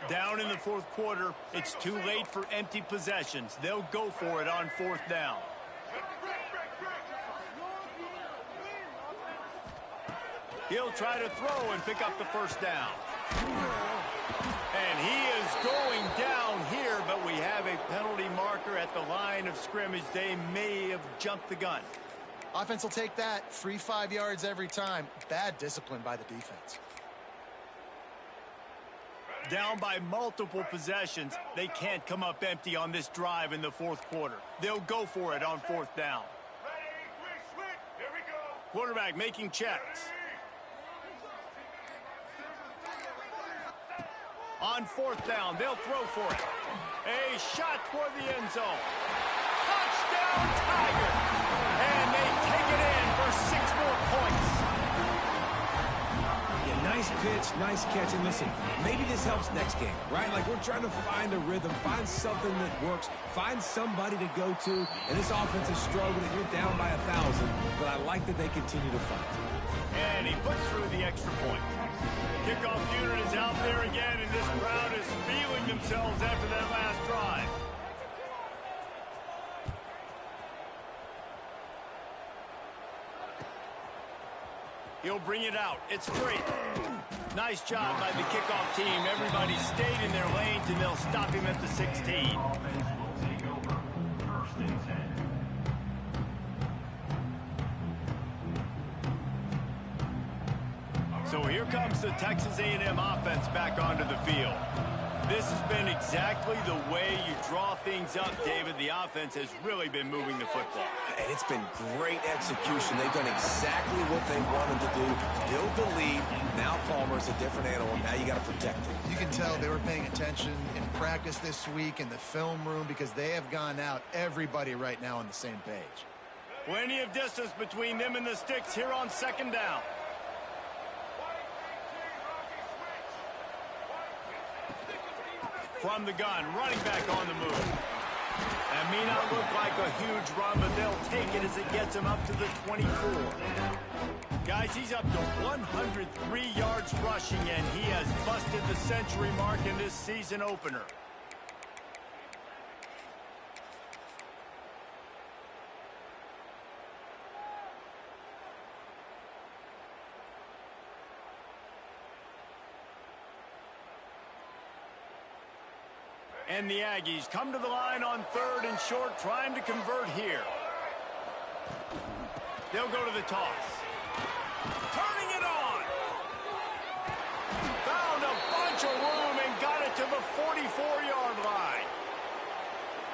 Down in the fourth quarter, it's too late for empty possessions. They'll go for it on fourth down. He'll try to throw and pick up the first down. And he is going down here, but we have a penalty marker at the line of scrimmage. They may have jumped the gun. Offense will take that. Free 5 yards every time. Bad discipline by the defense. Down by multiple possessions. They can't come up empty on this drive in the fourth quarter. They'll go for it on fourth down. Quarterback making checks. On fourth down, they'll throw for it. A shot toward the end zone. Touchdown, Tiger! And they take it in for 6 more points. Yeah, nice pitch, nice catch. And listen, maybe this helps next game, right? Like, we're trying to find a rhythm, find something that works, find somebody to go to. And this offense is struggling. You're down by 1,000, but I like that they continue to fight. And he puts through the extra point. Kickoff unit is out there again, and this crowd is feeling themselves after that last drive. He'll bring it out. It's free. Nice job by the kickoff team. Everybody stayed in their lanes, and they'll stop him at the 16. So here comes the Texas A&M offense back onto the field. This has been exactly the way you draw things up, David. The offense has really been moving the football. And it's been great execution. They've done exactly what they wanted to do. Build the lead. Now Palmer's a different animal. Now you got to protect him. You can tell they were paying attention in practice this week in the film room because they have gone out, everybody right now on the same page. Plenty of distance between them and the sticks here on second down. From the gun, running back on the move. That may not look like a huge run, but they'll take it as it gets him up to the 24. Guys, he's up to 103 yards rushing, and he has busted the century mark in this season opener. And the Aggies come to the line on 3rd and short, trying to convert here. They'll go to the toss. Turning it on. Found a bunch of room and got it to the 44-yard line.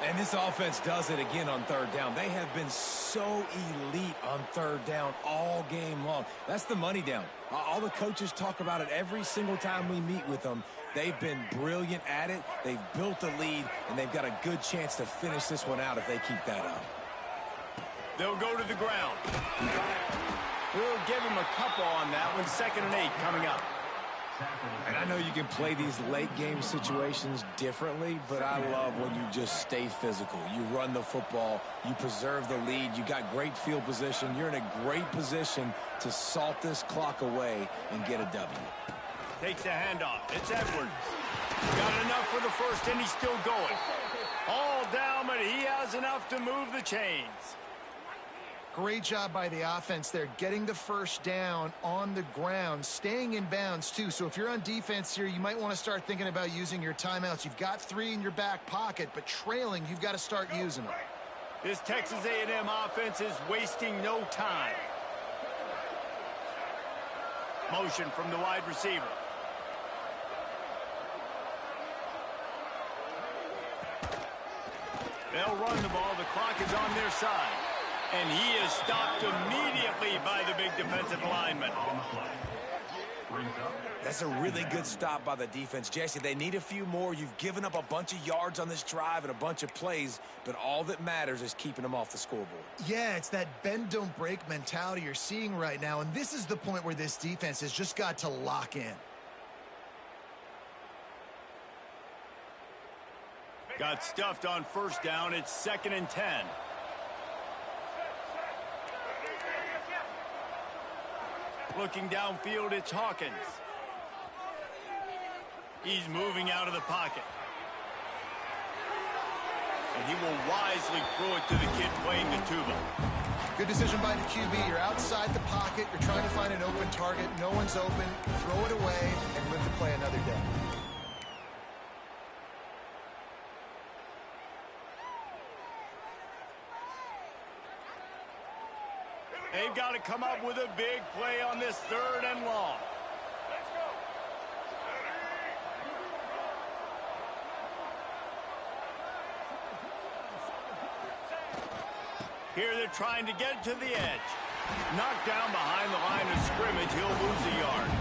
And this offense does it again on 3rd down. They have been so elite on 3rd down all game long. That's the money down. All the coaches talk about it every single time we meet with them. They've been brilliant at it. They've built a lead, and they've got a good chance to finish this one out if they keep that up. They'll go to the ground. We'll give them a couple on that one. 2nd and 8 coming up. And I know you can play these late game situations differently, but I love when you just stay physical. You run the football, you preserve the lead, you got great field position. You're in a great position to salt this clock away and get a W. Takes the handoff. It's Edwards. Got enough for the first, and he's still going. All down, but he has enough to move the chains. Great job by the offense there, getting the first down on the ground, staying in bounds too. So if you're on defense here, you might want to start thinking about using your timeouts. You've got 3 in your back pocket, but trailing, you've got to start using them. This Texas A&M offense is wasting no time. Motion from the wide receiver. They'll run the ball. The clock is on their side. And he is stopped immediately by the big defensive lineman. That's a really good stop by the defense. Jesse, they need a few more. You've given up a bunch of yards on this drive and a bunch of plays, but all that matters is keeping them off the scoreboard. Yeah, it's that bend, don't break mentality you're seeing right now, and this is the point where this defense has just got to lock in. Got stuffed on 1st down. It's 2nd and 10. Looking downfield, it's Hawkins. He's moving out of the pocket. And he will wisely throw it to the kid playing the tuba. Good decision by the QB. You're outside the pocket. You're trying to find an open target. No one's open. Throw it away and live to play another day. They've got to come up with a big play on this 3rd and long. Here they're trying to get to the edge. Knocked down behind the line of scrimmage. He'll lose a yard.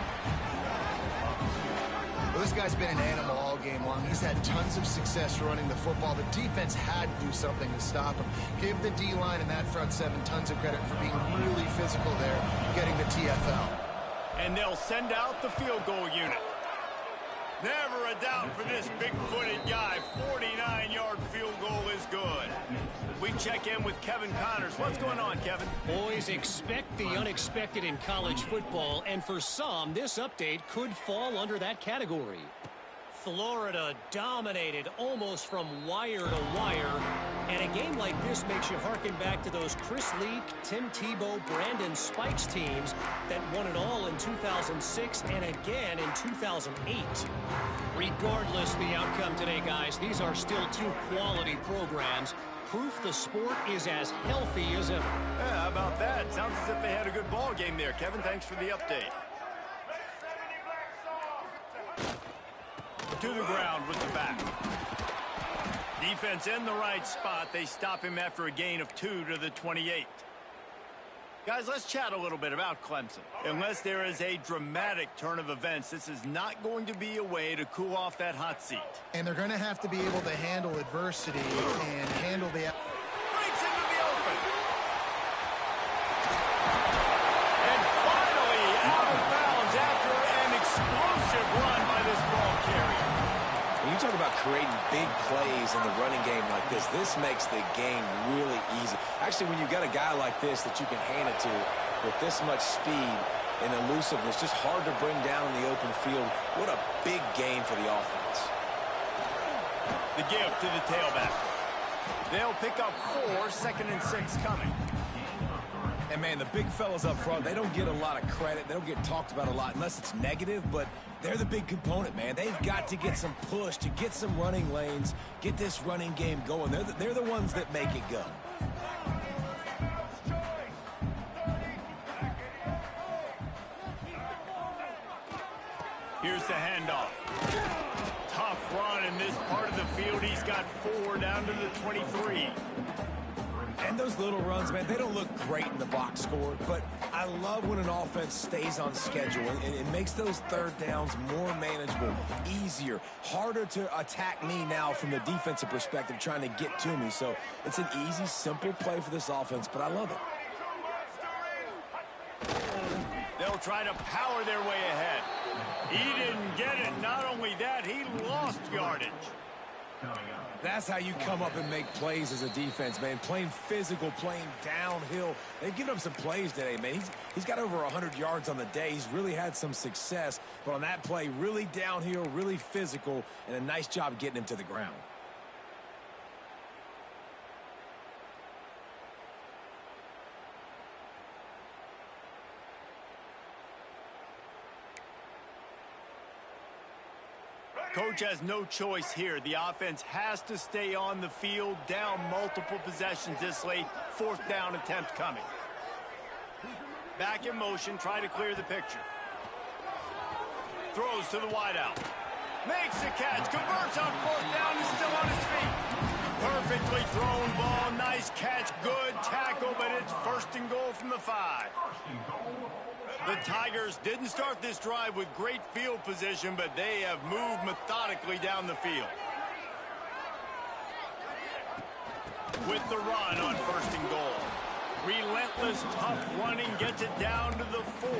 Well, this guy's been an animal all game long. He's had tons of success running the football. The defense had to do something to stop him. Give the D-line and that front 7 tons of credit for being really physical there, getting the TFL. And they'll send out the field goal unit. Never a doubt for this big-footed guy. 49-yard field goal is good. We check in with Kevin Connors. What's going on, Kevin? Boys, expect the unexpected in college football, and for some, this update could fall under that category. Florida dominated almost from wire to wire, and a game like this makes you harken back to those Chris Leak, Tim Tebow, Brandon Spikes teams that won it all in 2006 and again in 2008. Regardless the outcome today, guys, these are still 2 quality programs. Proof the sport is as healthy as ever. Yeah, how about that? Sounds as if they had a good ball game there. Kevin, thanks for the update. To the ground with the back. Defense in the right spot. They stop him after a gain of 2 to the 28. Guys, let's chat a little bit about Clemson. Unless there is a dramatic turn of events, this is not going to be a way to cool off that hot seat. And they're going to have to be able to handle adversity and handle the... Breaks into the open. And finally out of bounds after an explosive run by this ball carrier. When you talk about creating big plays in the running game like this makes the game really easy. Actually, when you've got a guy like this that you can hand it to with this much speed and elusiveness, just hard to bring down in the open field. What a big gain for the offense. The give to the tailback. They'll pick up 4, 2nd and 6 coming. And, man, the big fellas up front, they don't get a lot of credit. They don't get talked about a lot unless it's negative, but they're the big component, man. They've got to get some push, to get some running lanes, get this running game going. They're the ones that make it go. Here's the handoff. Tough run in this part of the field. He's got 4 down to the 23. And those little runs, man, they don't look great in the box score, but I love when an offense stays on schedule, and it makes those third downs more manageable, easier, harder to attack me now from the defensive perspective trying to get to me. So it's an easy, simple play for this offense, but I love it. They'll try to power their way ahead. He didn't get it. Not only that, he lost yardage. That's how you come up and make plays as a defense, man. Playing physical, playing downhill. They've given up some plays today, man. He's got over 100 yards on the day. He's really had some success. But on that play, really downhill, really physical, and a nice job getting him to the ground. Coach has no choice here. The offense has to stay on the field, down multiple possessions this late. 4th down attempt coming. Back in motion, try to clear the picture. Throws to the wideout. Makes the catch, converts on 4th down, and still on his feet. Perfectly thrown ball, nice catch, good tackle, but it's 1st and goal from the 5. The Tigers didn't start this drive with great field position, but they have moved methodically down the field. With the run on 1st and goal. Relentless, tough running gets it down to the 4.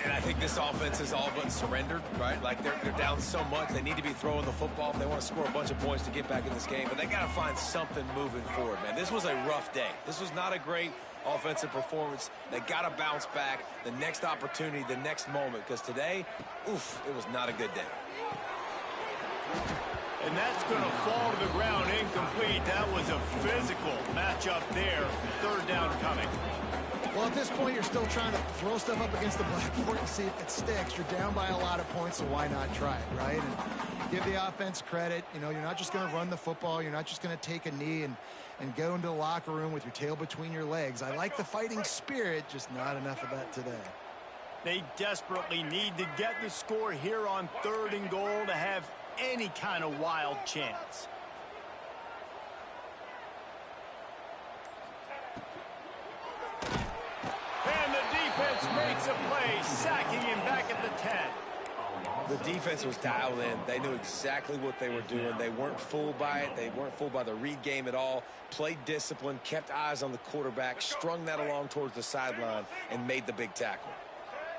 And I think this offense is all but surrendered, right? Like they're down so much, they need to be throwing the football if they want to score a bunch of points to get back in this game. But they got to find something moving forward, man. This was a rough day. This was not a great offensive performance. They got to bounce back. The next opportunity, the next moment, because today, oof, it was not a good day. And that's going to fall to the ground incomplete. That was a physical matchup there. 3rd down coming. Well, at this point, you're still trying to throw stuff up against the blackboard and see if it sticks. You're down by a lot of points, so why not try it, right? And give the offense credit. You know, you're not just going to run the football. You're not just going to take a knee and go into the locker room with your tail between your legs. I like the fighting spirit, just not enough of that today. They desperately need to get the score here on 3rd and goal to have any kind of wild chance. And the defense makes a play, sacking him back at the 10. The defense was dialed in. They knew exactly what they were doing. They weren't fooled by it. They weren't fooled by the read game at all. Played discipline, kept eyes on the quarterback, strung that along towards the sideline, and made the big tackle.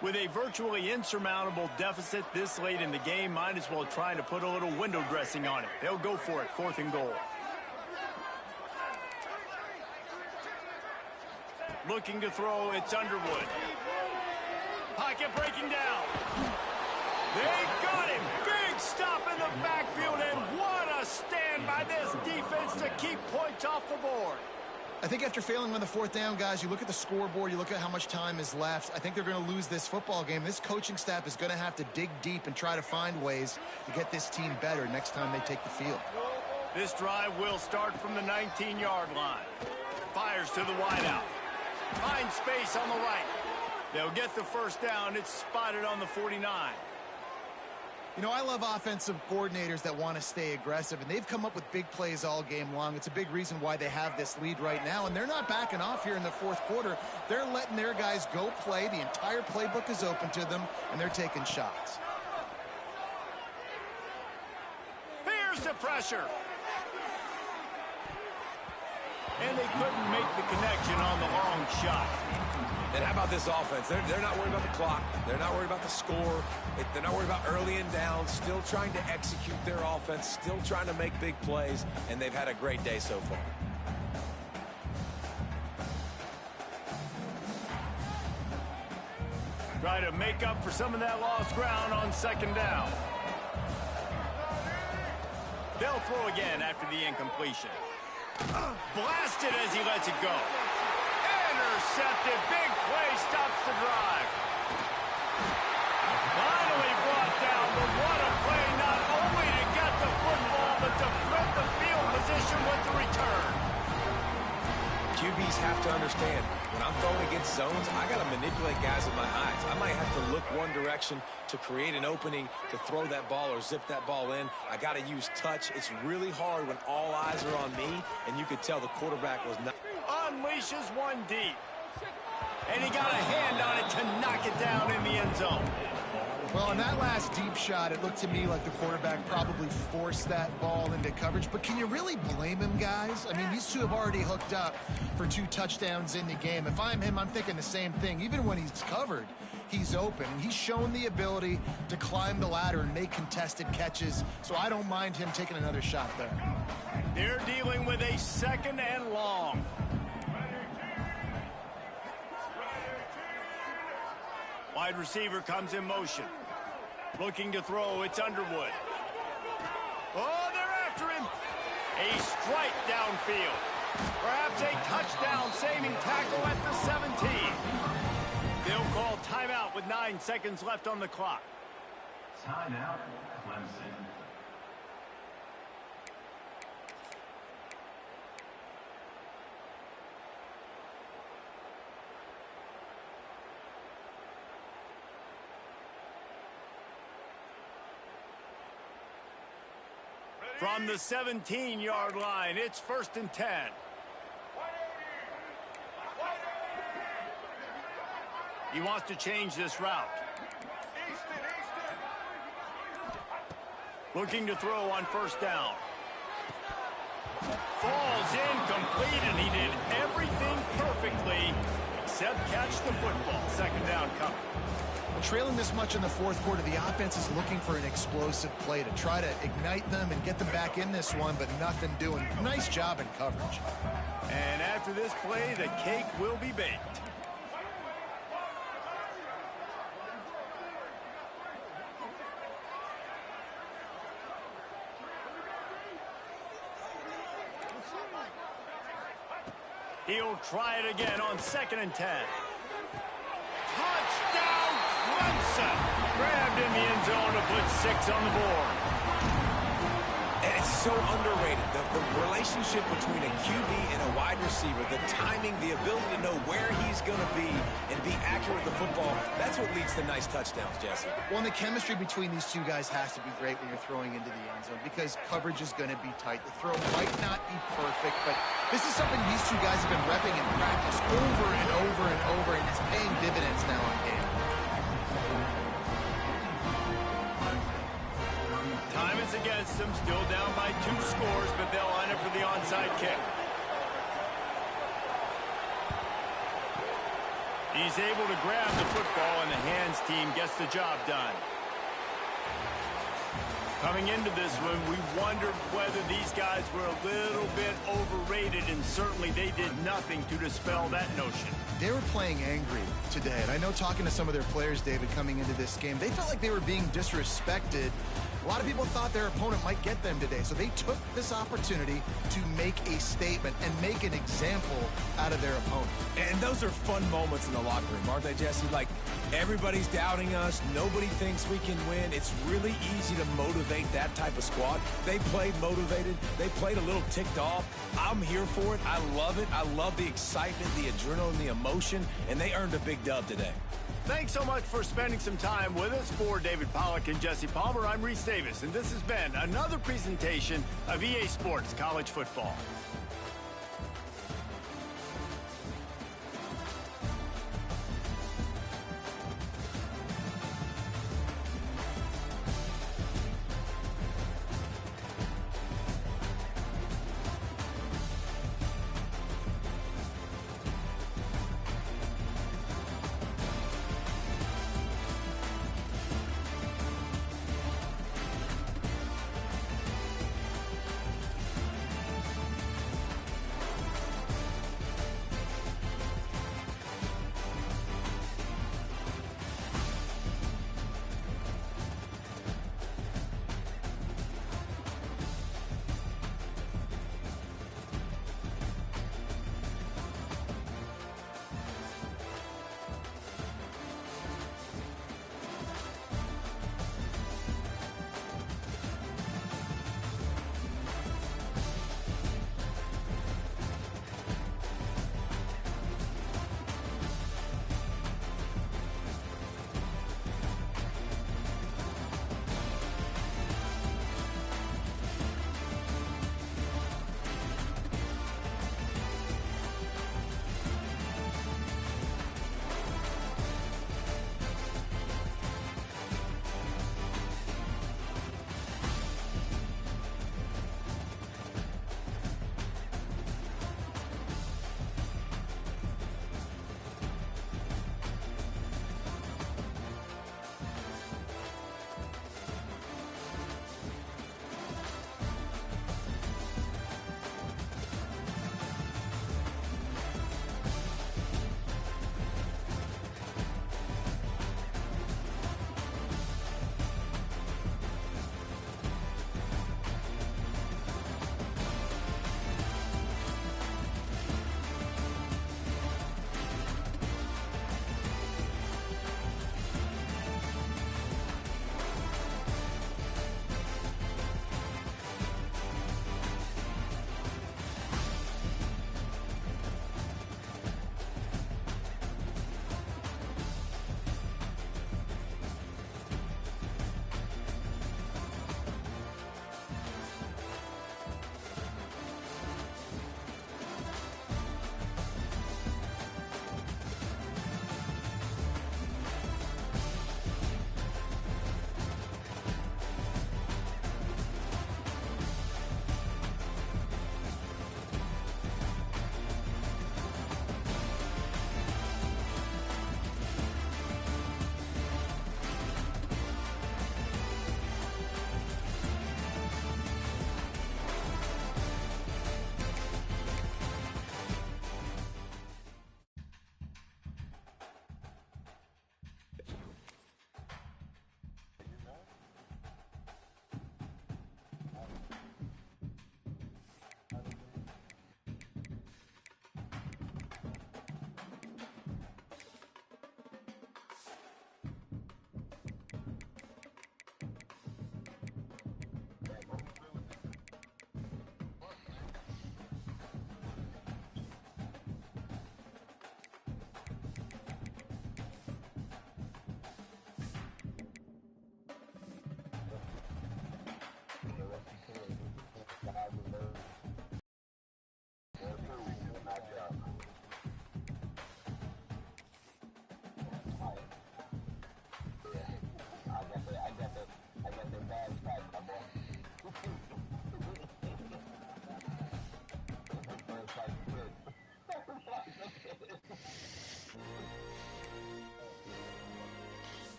With a virtually insurmountable deficit this late in the game, might as well try to put a little window dressing on it. They'll go for it, 4th and goal. Looking to throw, it's Underwood. Pocket breaking down. They got him. Big stop in the backfield, and what a stand by this defense to keep points off the board. I think after failing on the 4th down, guys, you look at the scoreboard, you look at how much time is left. I think they're going to lose this football game. This coaching staff is going to have to dig deep and try to find ways to get this team better next time they take the field. This drive will start from the 19-yard line. Fires to the wideout. Finds space on the right. They'll get the 1st down. It's spotted on the 49. You know, I love offensive coordinators that want to stay aggressive, and they've come up with big plays all game long. It's a big reason why they have this lead right now, and they're not backing off here in the 4th quarter. They're letting their guys go play. The entire playbook is open to them, and they're taking shots. Here's the pressure. And they couldn't make the connection on the long shot. And how about this offense? They're not worried about the clock. They're not worried about the score. They're not worried about early and down. Still trying to execute their offense. Still trying to make big plays. And they've had a great day so far. Try to make up for some of that lost ground on 2nd down. They'll throw again after the incompletion. Blasted as he lets it go. And intercepted. Big play stops the drive. Finally brought down, but what a play, not only to get the football, but to flip the field position with the return. QBs have to understand, when I'm throwing against zones, I got to manipulate guys with my eyes. I might have to look one direction to create an opening to throw that ball or zip that ball in. I got to use touch. It's really hard when all eyes are on me, and you could tell the quarterback was not. Unleashes one deep. And he got a hand on it to knock it down in the end zone. Well, on that last deep shot, it looked to me like the quarterback probably forced that ball into coverage. But can you really blame him, guys? I mean, these two have already hooked up for 2 touchdowns in the game. If I'm him, I'm thinking the same thing. Even when he's covered, he's open. He's shown the ability to climb the ladder and make contested catches. So I don't mind him taking another shot there. They're dealing with a 2nd and long. Wide receiver comes in motion. Looking to throw, it's Underwood. Oh, they're after him. A strike downfield. Perhaps a touchdown-saving tackle at the 17. They'll call timeout with 9 seconds left on the clock. Timeout, Clemson. From the 17-yard line, it's 1st and 10. He wants to change this route. Looking to throw on 1st down. Falls incomplete, and he did everything perfectly except catch the football. 2nd down coming. Trailing this much in the 4th quarter, the offense is looking for an explosive play to try to ignite them and get them back in this one, but nothing doing. Nice job in coverage. And after this play, the cake will be baked. He'll try it again on 2nd and 10. Touchdown, Clemson! Grabbed in the end zone to put 6 on the board. And it's so underrated. The relationship between a QB and a wide receiver, the timing, the ability to know where he's going to be and be accurate with the football, that's what leads to nice touchdowns, Jesse. Well, and the chemistry between these two guys has to be great when you're throwing into the end zone because coverage is going to be tight. The throw might not be perfect, but this is something these two guys have been repping in practice over and over and over, and it's paying dividends now on game. Time is against them, still down by 2 scores, but they'll line up for the onside kick. He's able to grab the football, and the hands team gets the job done. Coming into this one, we wondered whether these guys were a little bit overrated, and certainly they did nothing to dispel that notion. They were playing angry today, and I know talking to some of their players, David, coming into this game, they felt like they were being disrespected. A lot of people thought their opponent might get them today, so they took this opportunity to make a statement and make an example out of their opponent. And those are fun moments in the locker room, aren't they, Jesse? Like, everybody's doubting us. Nobody thinks we can win. It's really easy to motivate that type of squad. They played motivated. They played a little ticked off. I'm here for it. I love it. I love the excitement, the adrenaline, the emotion, and they earned a big dub today. Thanks so much for spending some time with us. For David Pollack and Jesse Palmer, I'm Reese Davis, and this has been another presentation of EA Sports College Football.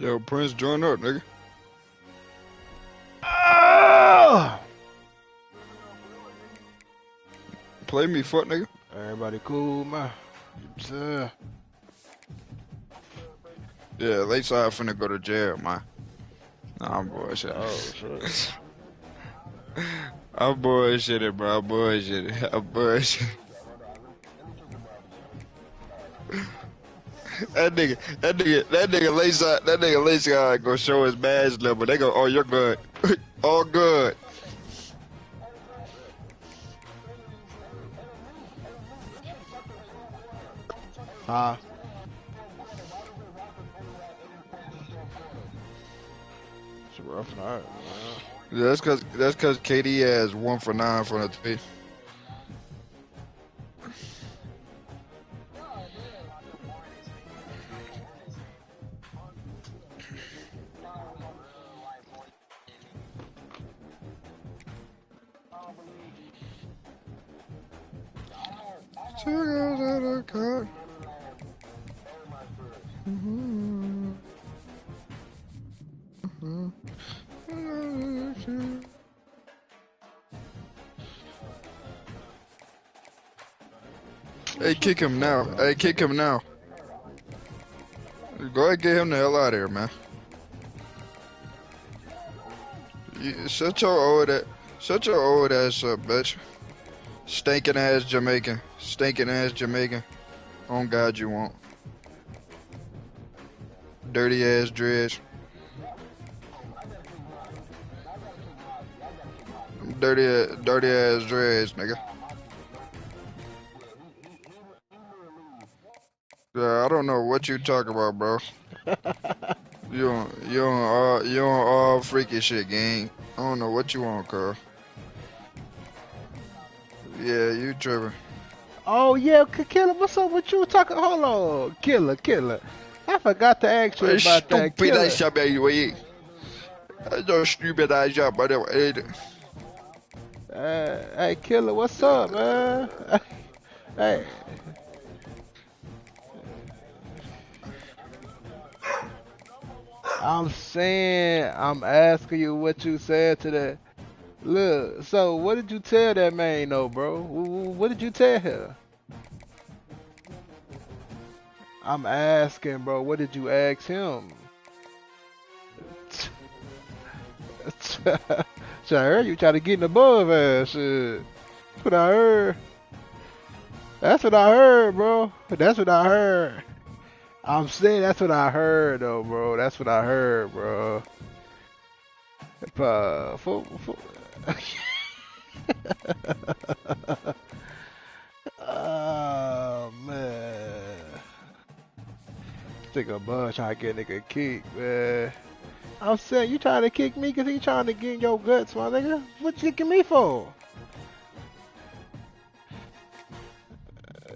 Yo, Prince, join up, nigga. Ah! Play me, fuck, nigga. Everybody cool, man. Yeah, Lakeside finna go to jail, man. Nah, I'm bullshitting. Oh, shit. I'm bullshitting, bro. I'm bullshitting. I'm bullshitting. That nigga Lakeside gonna show his badge number. They go, oh, you're good. All good. Huh? It's a rough night, man. Yeah, that's cause KD has 1 for 9 from the three. Hey, kick him now. Hey, kick him now. Go ahead, get him the hell out of here, man. Shut your old ass up, bitch. Stinking ass Jamaican. Stinking ass Jamaican. On God, you won't. Dirty ass dreads. Dirty ass dreads, nigga. I don't know what you talking about, bro. You on all freaky shit, gang. I don't know what you want, cuz. Yeah, you tripping. Oh, yeah, Killer, what's up with you talking? Hold on. Killer. I forgot to ask you about that, Stupid Killer. ass job, anyway. That's a stupid ass job, by the way. Hey, Killer, what's up, man? Hey. I'm asking you what you said to that. Look, so what did you tell that man, though, bro? What did you tell her? I'm asking, bro, what did you ask him? So I heard you try to get in the above ass shit. That's what I heard. That's what I heard, bro. That's what I heard. I'm saying that's what I heard, though, bro. That's what I heard, bro. Oh, man. Think a bug trying to get a nigga kicked, man. I'm saying, you trying to kick me because he trying to get in your guts, my nigga? What you kicking me for?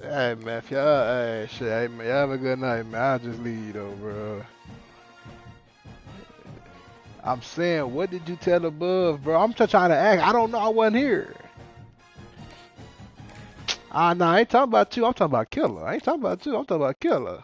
Hey, man, if y'all, hey, shit, hey, man, y'all have a good night, man. I'll just leave, though, bro. I'm saying, what did you tell above, bro? I'm just trying to act. I don't know. I wasn't here. Nah, I ain't talking about you. I'm talking about Killer. I ain't talking about you. I'm talking about Killer.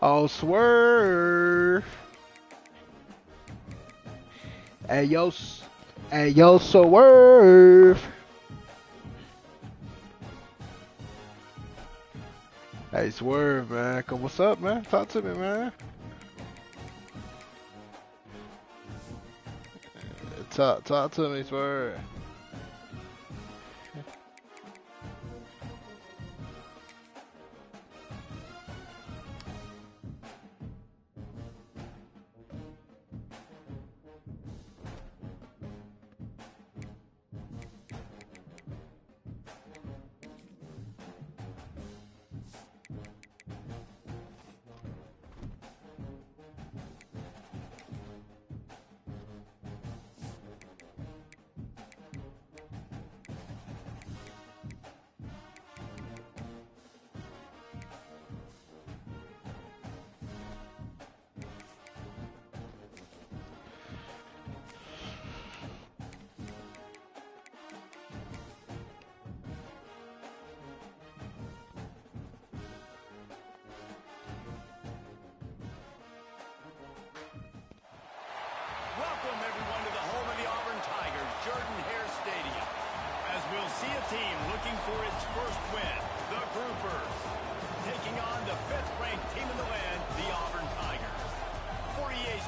Oh, swerve. Hey, yo, swerve. Hey, swerve, man. What's up, man? Talk to me, man. Talk to me, swerve.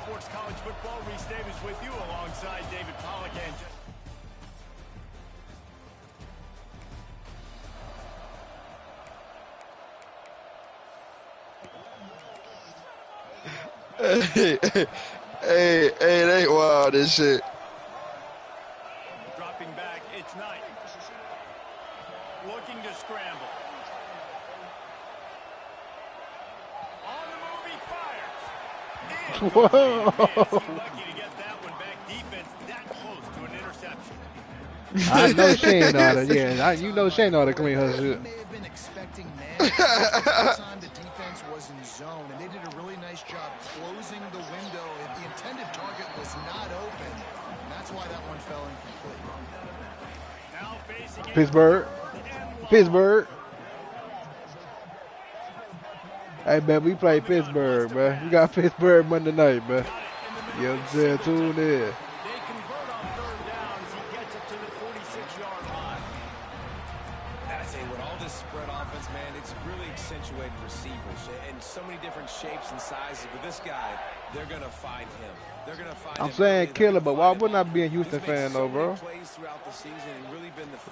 Sports College Football. Reese Davis with you alongside David Pollack and Hey, it ain't wild, this shit. dropping back. It's Knight. Looking to scramble. On the move, he fires. Whoa. Lucky to get that one back. Defense that close to an interception. I know Shane ought to, yeah, you know Shane ought to clean her shit. He may have been expecting man. The time the defense was in zone, and they did a really nice job closing the window. The intended target was not open, and that's why that one fell incomplete. Now facing Pittsburgh. Pittsburgh. Hey, man, we play Pittsburgh, man. We got Pittsburgh Monday night, man. You know what I'm saying? Tune in. They convert on third down as he gets it to the 46-yard line. And I say, with all this spread offense, man, it's really accentuated receivers in so many different shapes and sizes. But this guy, they're going to find him. They're going to find I'm him. saying killer, but why wouldn't I be a Houston fan, though, bro?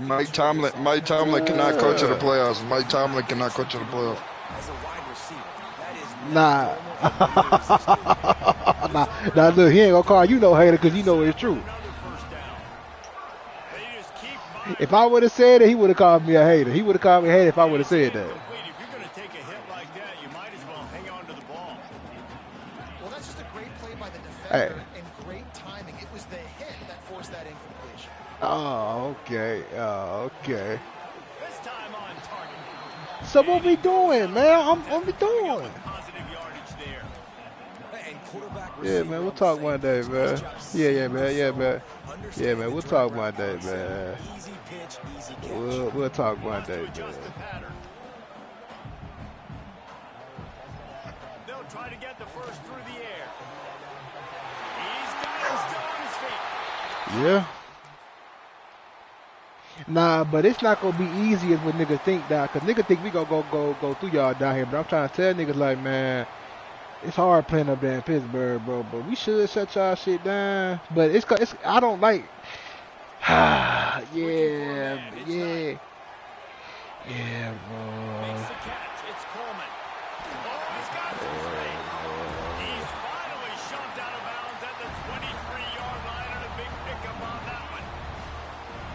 Mike Tomlin cannot coach in the playoffs. Mike Tomlin cannot coach in the playoffs. As a wide receiver, that is Nah. Nah, look, he ain't gonna call you no hater because you know it's true. If I would have said it, he would have called me a hater. He would have called me a hater if I would have said that. If you're going to take a hit like that, you might as well hang on to the ball. Well, that's just a great play by the defender and great timing. It was the hit that forced that incompletion. Oh, okay. Oh, okay. This time on target. So what we doing, man? What we doing? Positive yardage there. Yeah, man, we'll talk one day, man. Yeah, man. Yeah, man, we'll talk one day, man. easy pitch, easy catch. We'll talk one day, man. Adjust the pattern. They'll try to get the first through the air. He's got it still on his feet. Yeah. Nah, but it's not gonna be easy as what niggas think now, cause niggas think we gonna go through y'all down here. But I'm trying to tell niggas like, man, it's hard playing up there in Pittsburgh, bro. But we should shut y'all shit down. But it's I don't like. Yeah, bro. Makes the catch. It's Coleman. Oh, he's got some space. He's finally shoved out of bounds at the 23-yard line and a big pickup on that one.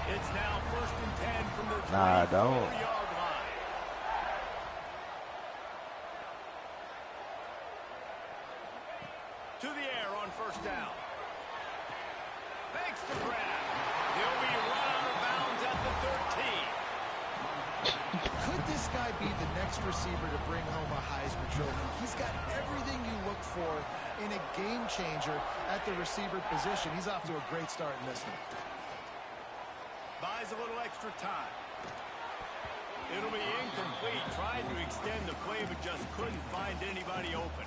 It's now 1st and 10 from the 24-yard line. To the air on 1st down. Makes the grab. He'll be run out of bounds at the 13. Could this guy be the next receiver to bring home a Heisman Trophy? He's got everything you look for in a game changer at the receiver position. He's off to a great start in this one. Buys a little extra time. It'll be incomplete. Tried to extend the play, but just couldn't find anybody open.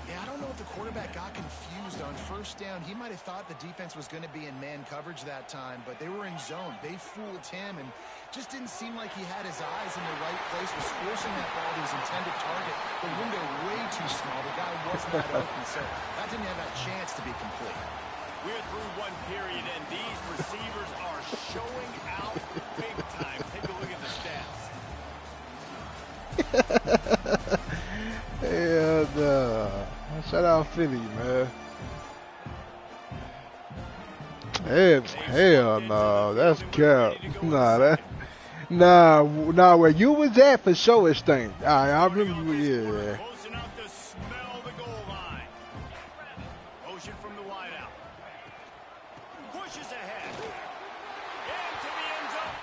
Yeah, I don't know if the quarterback got confused on 1st down. He might have thought the defense was going to be in man coverage that time, but they were in zone. They fooled him and just didn't seem like he had his eyes in the right place, was forcing that ball to his intended target. The window way too small. The guy wasn't that open, so that didn't have that chance to be complete. We're through one period, and these receivers are showing out big time. Take a look at the stats. Hell no. Shout out Philly, man. Hell no. That's cap. Nah, where you was at for sure it stink. I remember, yeah. Close enough to smell the goal line. Motion from the wideout. Pushes ahead. Into the end zone.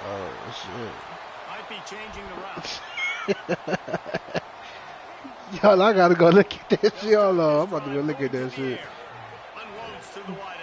Oh, shit. Might be changing the route. Y'all, I gotta go look at that shit. Hold on, I'm about to go look at that shit. Unloads to the wideout.